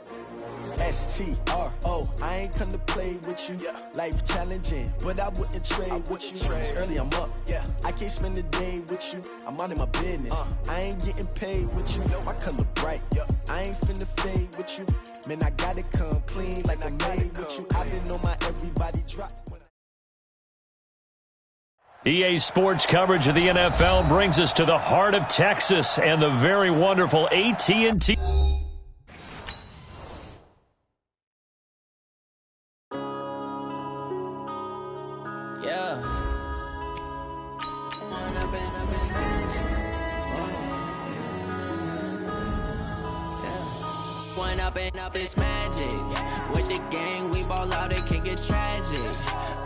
S-T-R-O, I ain't come to play with you. Life challenging, but I wouldn't trade with you. It's early, I'm up. I can't spend the day with you. I'm out of my business. I ain't getting paid with you. My color bright. I ain't finna fade with you. Man, I gotta come clean like I'm made with you. I've been on my everybody drop. EA Sports coverage of the NFL brings us to the heart of Texas and the very wonderful AT&T. Up this magic. With the gang, we ball out, it can get tragic.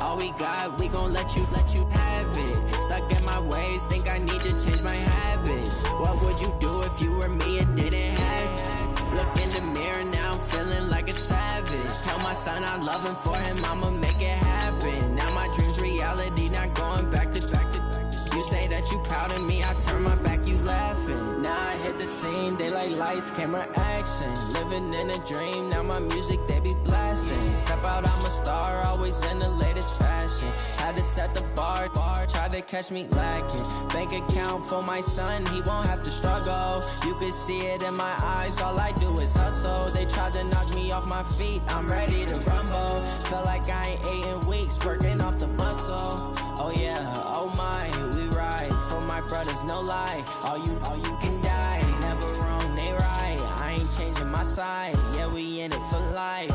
All we got, we gon' let you have it. Stuck in my ways, think I need to change my habits. What would you do if you were me and didn't have it? Look in the mirror, now I'm feeling like a savage. Tell my son I love him, for him I'ma make it happen. Now my dream's reality, not going back to back to back. You say that you proud of me, I turn my back, you laughing. Now I hit the scene, they like lights, camera, action. Living in a dream, now my music, they be blasting. Step out, I'm a star, always in the latest fashion. Had to set the bar, try to catch me lacking. Bank account for my son, he won't have to struggle. You can see it in my eyes, all I do is hustle. They tried to knock me off my feet, I'm ready to rumble. Feel like I ain't ate in weeks, working off the muscle. Oh yeah, oh my, we ride for my brothers, no lie. All you can die, never wrong, they right. I ain't changing my side, yeah, we in it for life.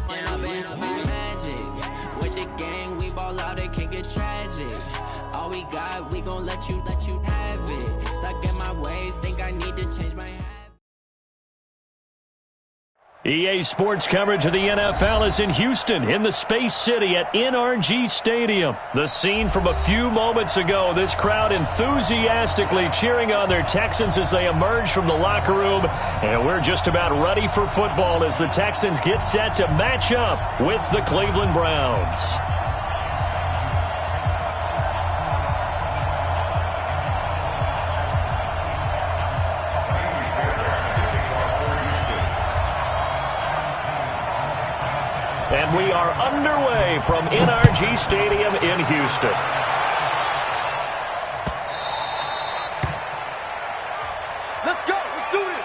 When I've been up is magic. With the gang, we ball out, it can get tragic. All we got, we gon' let you have it. Stuck in my ways, think I need to change my habit. EA Sports coverage of the NFL is in Houston, in the Space City at NRG Stadium. The scene from a few moments ago, this crowd enthusiastically cheering on their Texans as they emerge from the locker room. And we're just about ready for football as the Texans get set to match up with the Cleveland Browns. And we are underway from NRG Stadium in Houston. Let's go. Let's do this.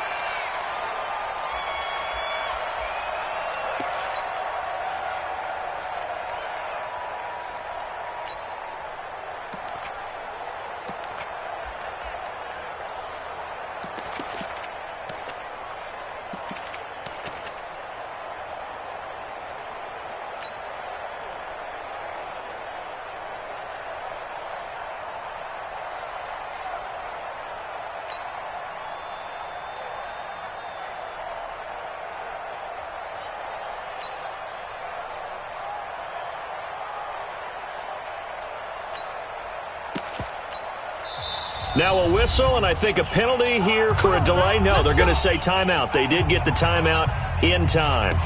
Now a whistle, and I think a penalty here for a delay. No, they're going to say timeout. They did get the timeout in time.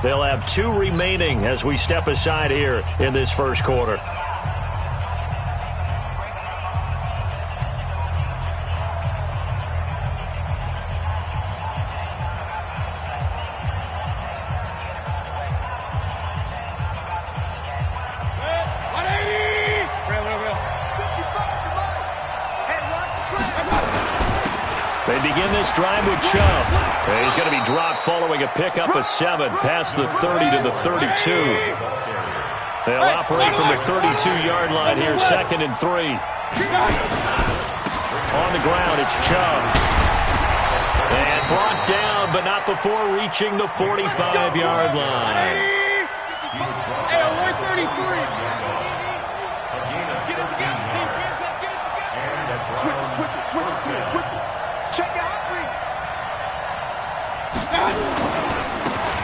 They'll have 2 remaining as we step aside here in this first quarter. They begin this drive with Chubb. He's going to be dropped following a pickup of 7 past the 30 to the 32. They'll operate from the 32-yard line here, 2nd and 3. On the ground, it's Chubb. And brought down, but not before reaching the 45-yard line. Hey, 133. Switch it. Check the hot read.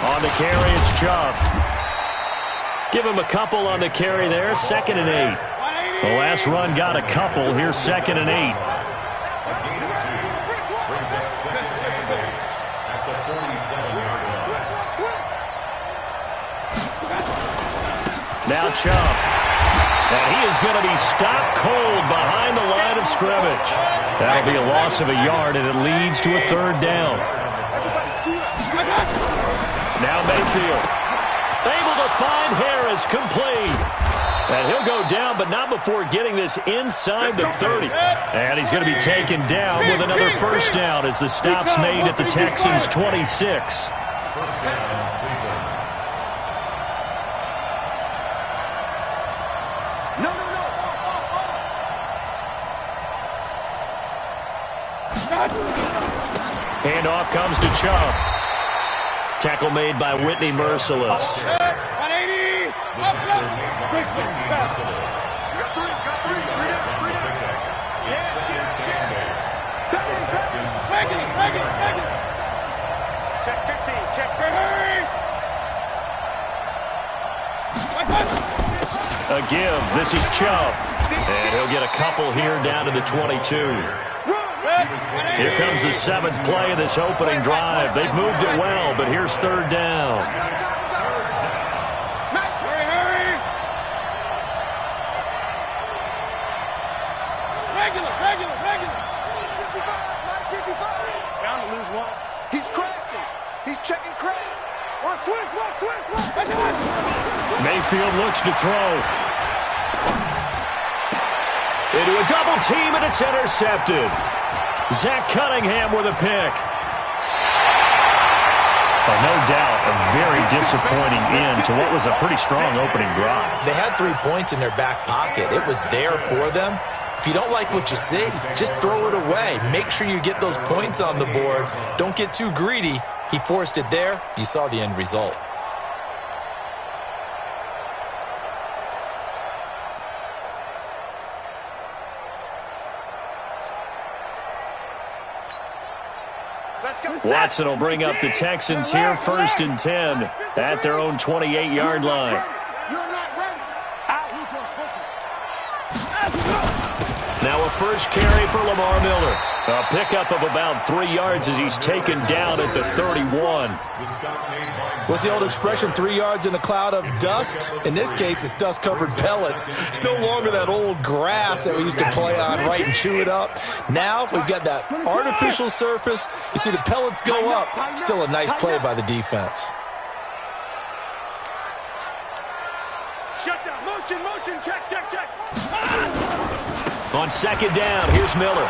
On the carry, it's Chubb. Give him a couple on the carry there, 2nd and 8. The last run got a couple. Here's 2nd and 8. Now Chubb. And he is going to be stopped cold behind the line of of scrimmage. That'll be a loss of a yard, and it leads to a third down. Now Mayfield, able to find Harris, complete. And he'll go down, but not before getting this inside the 30. And he's going to be taken down with another first down as the stop's made at the Texans' 26. Handoff comes to Chubb. Tackle made by Whitney Merciless. 180. Check 15. Check 30. A give. This is Chubb. And he'll get a couple here down to the 22. Here comes the seventh play of this opening drive. They've moved it well, but here's third down. Hurry. Regular. 55. Bound to lose one. He's crashing. He's checking crash. Watch twist. Mayfield looks to throw. Into a double team, and it's intercepted. Zach Cunningham with a pick. No doubt, a very disappointing end to what was a pretty strong opening drive. They had 3 points in their back pocket. It was there for them. If you don't like what you see, just throw it away. Make sure you get those points on the board. Don't get too greedy. He forced it there. You saw the end result. Watson will bring up the Texans here, 1st and 10 at their own 28-yard line. Now a first carry for Lamar Miller. A pickup of about 3 yards as he's taken down at the 31. What's the old expression, 3 yards in a cloud of dust? In this case, it's dust-covered pellets. It's no longer that old grass that we used to play on, right, and chew it up. Now we've got that artificial surface. You see the pellets go up. Still a nice play by the defense. Shut down. Motion. Check. On second down, here's Miller.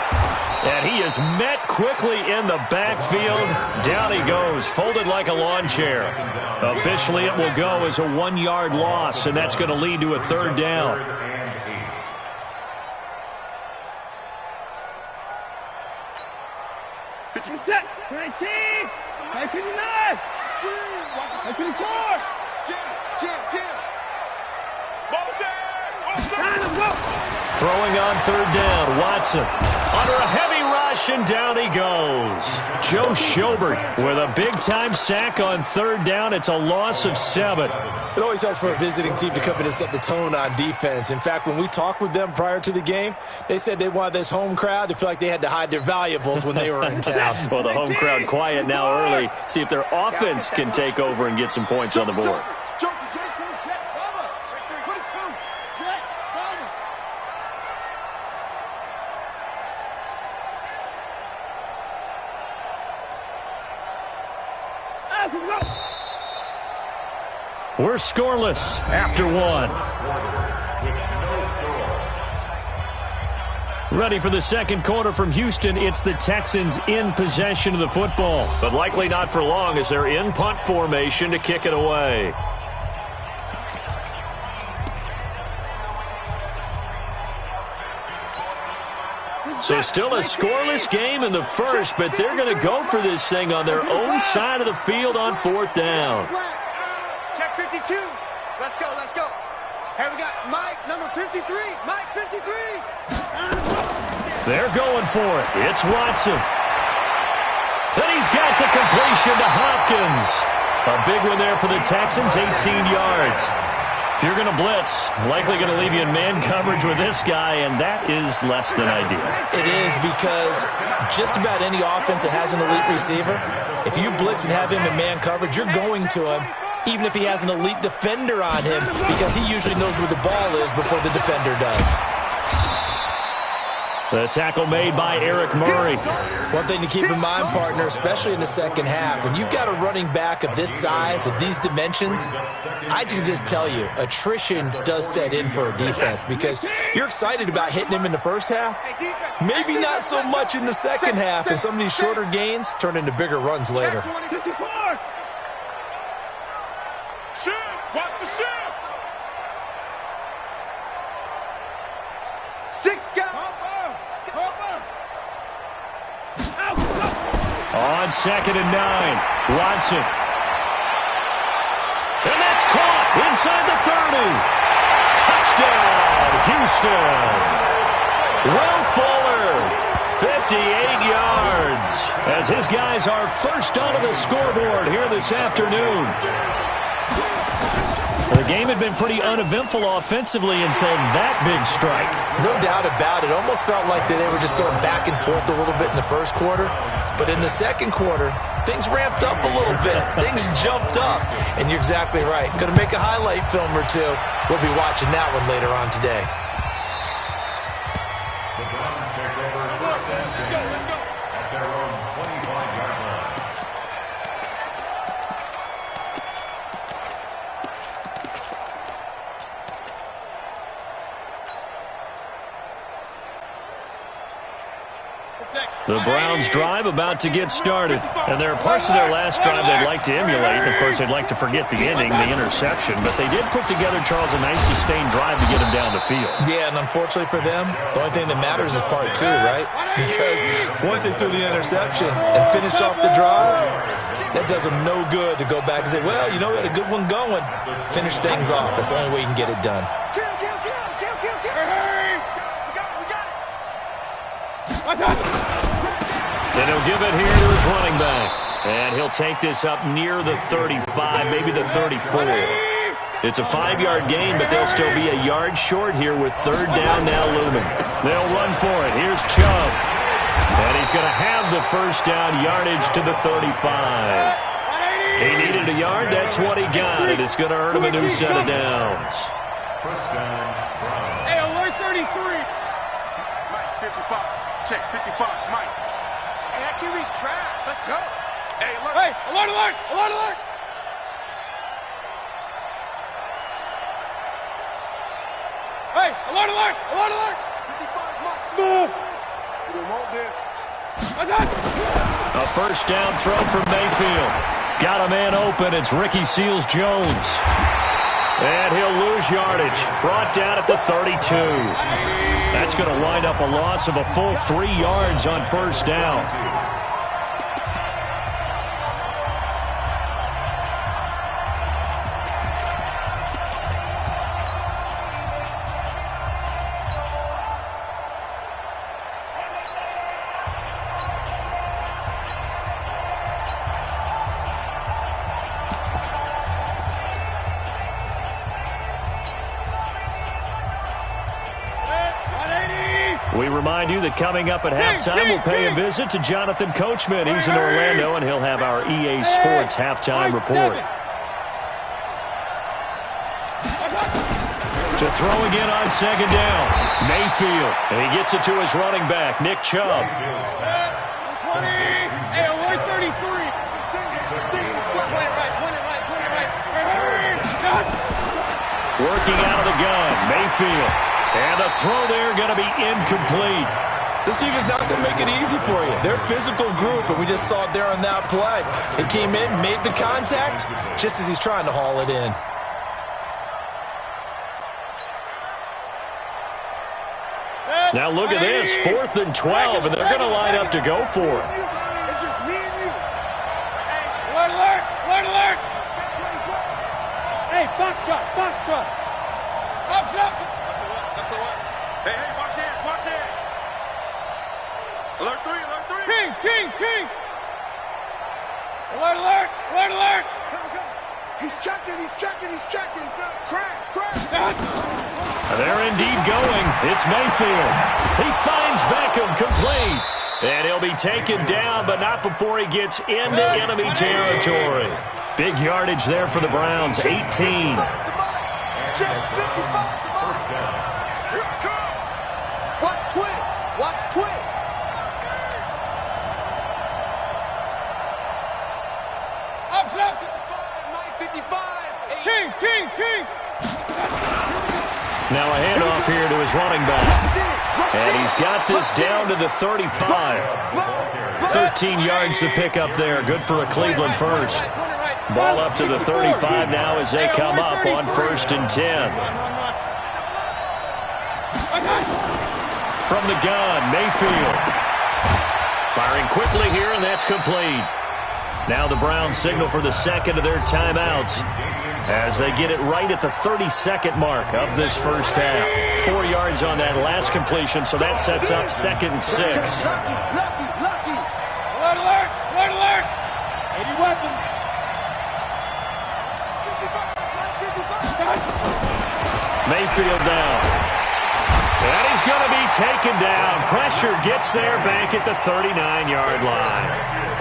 And he is met quickly in the backfield. Down he goes, folded like a lawn chair. Officially, it will go as a 1-yard loss, and that's going to lead to a third down. Set. 19. 19. 24. Jim. Throwing on third down, Watson. Under a heavy rush, and down he goes. Joe Schobert with a big-time sack on third down. It's a loss of 7. It always helps for a visiting team to come in and set the tone on defense. In fact, when we talked with them prior to the game, they said they wanted this home crowd to feel like they had to hide their valuables when they were in town. Well, the home crowd quiet now early. See if their offense can take over and get some points on the board. We're scoreless after 1. Ready for the second quarter from Houston. It's the Texans in possession of the football, but likely not for long as they're in punt formation to kick it away. So still a scoreless game in the first, but they're going to go for this thing on their own side of the field on 4th down. Check 52. Let's go. Here we got Mike, number 53. Mike, 53. They're going for it. It's Watson. Then he's got the completion to Hopkins. A big one there for the Texans, 18 yards. If you're going to blitz, likely going to leave you in man coverage with this guy, and that is less than ideal. It is, because just about any offense that has an elite receiver, if you blitz and have him in man coverage, you're going to him, even if he has an elite defender on him, because he usually knows where the ball is before the defender does. The tackle made by Eric Murray. One thing to keep in mind, partner, especially in the second half, when you've got a running back of this size, of these dimensions, I can just tell you, attrition does set in for a defense because you're excited about hitting him in the first half. Maybe not so much in the second half, and some of these shorter gains turn into bigger runs later. Watch the shift. 6 count. On 2nd and 9, Watson. And that's caught inside the 30. Touchdown, Houston. Will Fuller, 58 yards, as his guys are first onto the scoreboard here this afternoon. The game had been pretty uneventful offensively until that big strike. No doubt about it. Almost felt like they were just going back and forth a little bit in the first quarter. But in the second quarter, things ramped up a little bit. Things jumped up. And you're exactly right. Going to make a highlight film or two. We'll be watching that one later on today. The Browns take over first and 10 at their own 25-yard line. The Browns drive about to get started. And there are parts of their last drive they'd like to emulate. And, of course, they'd like to forget the ending, the interception. But they did put together, Charles, a nice sustained drive to get them down the field. Yeah, and unfortunately for them, the only thing that matters is part 2, right? Because once they threw the interception and finished off the drive, that does them no good to go back and say, well, you know, we had a good one going. Finish things off. That's the only way you can get it done. And he'll give it here to his running back. And he'll take this up near the 35, maybe the 34. It's a 5-yard gain, but they'll still be a yard short here with 3rd down now looming. They'll run for it. Here's Chubb. And he's going to have the first down yardage to the 35. He needed a yard. That's what he got. And it's going to earn him a new set of downs. First down, Browns. Hey, alert 33. Mike, 55. Check, 55. Mike. Hey, that QB's trash. Let's go. Hey, alert. Hey, alert, alert, alert, alert. Hey, alert, alert, alert, alert. 55 must move. We don't want this. A first down throw from Mayfield. Got a man open. It's Ricky Seals-Jones. And he'll lose yardage. Brought down at the 32. That's going to wind up a loss of a full 3 yards on first down. We remind you that coming up at halftime, we'll pay a visit to Jonathan Coachman. He's in Orlando, and he'll have our EA Sports halftime report. To throw again on second down, Mayfield. And he gets it to his running back, Nick Chubb. 20. Hey, alert 33. Working out of the gun, Mayfield. And the throw there going to be incomplete. This defense is not going to make it easy for you. They're a physical group, and we just saw it there on that play. They came in, made the contact, just as he's trying to haul it in. Now look at this, 4th and 12, and they're going to line up to go for it. It's just me and you. Alert, alert, alert, alert. Hey, Foxtrot, Foxtrot. Up, up. Hey, hey, watch it, watch it. Alert 3, alert 3. Kings, Kings, Kings. Alert, alert, alert, alert. He's checking, he's checking, he's checking. Crash, crash. They're indeed going. It's Mayfield. He finds Beckham complete. And he'll be taken down, but not before he gets into enemy territory. Big yardage there for the Browns, 18. Check, 55. Here it comes. Watch twins. Watch Now a handoff here to his running back. And he's got this down to the 35. 13 yards to pick up there. Good for a Cleveland first. Ball up to the 35 now as they come up on 1st and 10. From the gun, Mayfield. Firing quickly here, and that's complete. Now the Browns signal for the second of their timeouts as they get it right at the 32nd mark of this first half. 4 yards on that last completion, so that sets up 2nd and 6. Alert, alert, alert, alert. 80 weapons. Mayfield down. And he's going to be taken down. Pressure gets there back at the 39-yard line.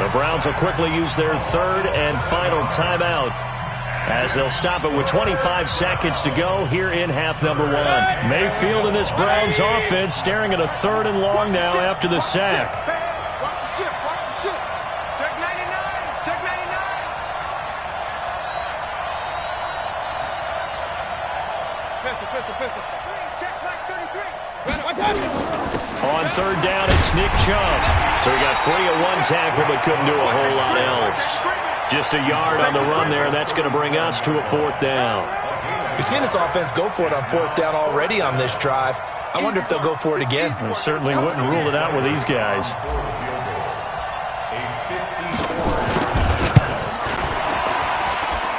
The Browns will quickly use their 3rd and final timeout as they'll stop it with 25 seconds to go here in half number 1. Mayfield and this Browns offense staring at a 3rd and long now after the sack. Watch the ship, watch the ship. Check 99, check 99. Pistol. Check flag 33. On 3rd down, it's Nick Chubb. So he got free of one tackle but couldn't do a whole lot else. Just a yard on the run there, and that's going to bring us to a 4th down. We've seen this offense go for it on 4th down already on this drive. I wonder if they'll go for it again. Well, certainly wouldn't rule it out with these guys.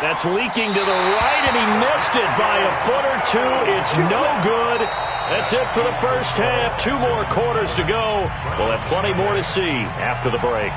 That's leaking to the right, and he missed it by a foot or two. It's no good. That's it for the first half. 2 more quarters to go. We'll have plenty more to see after the break.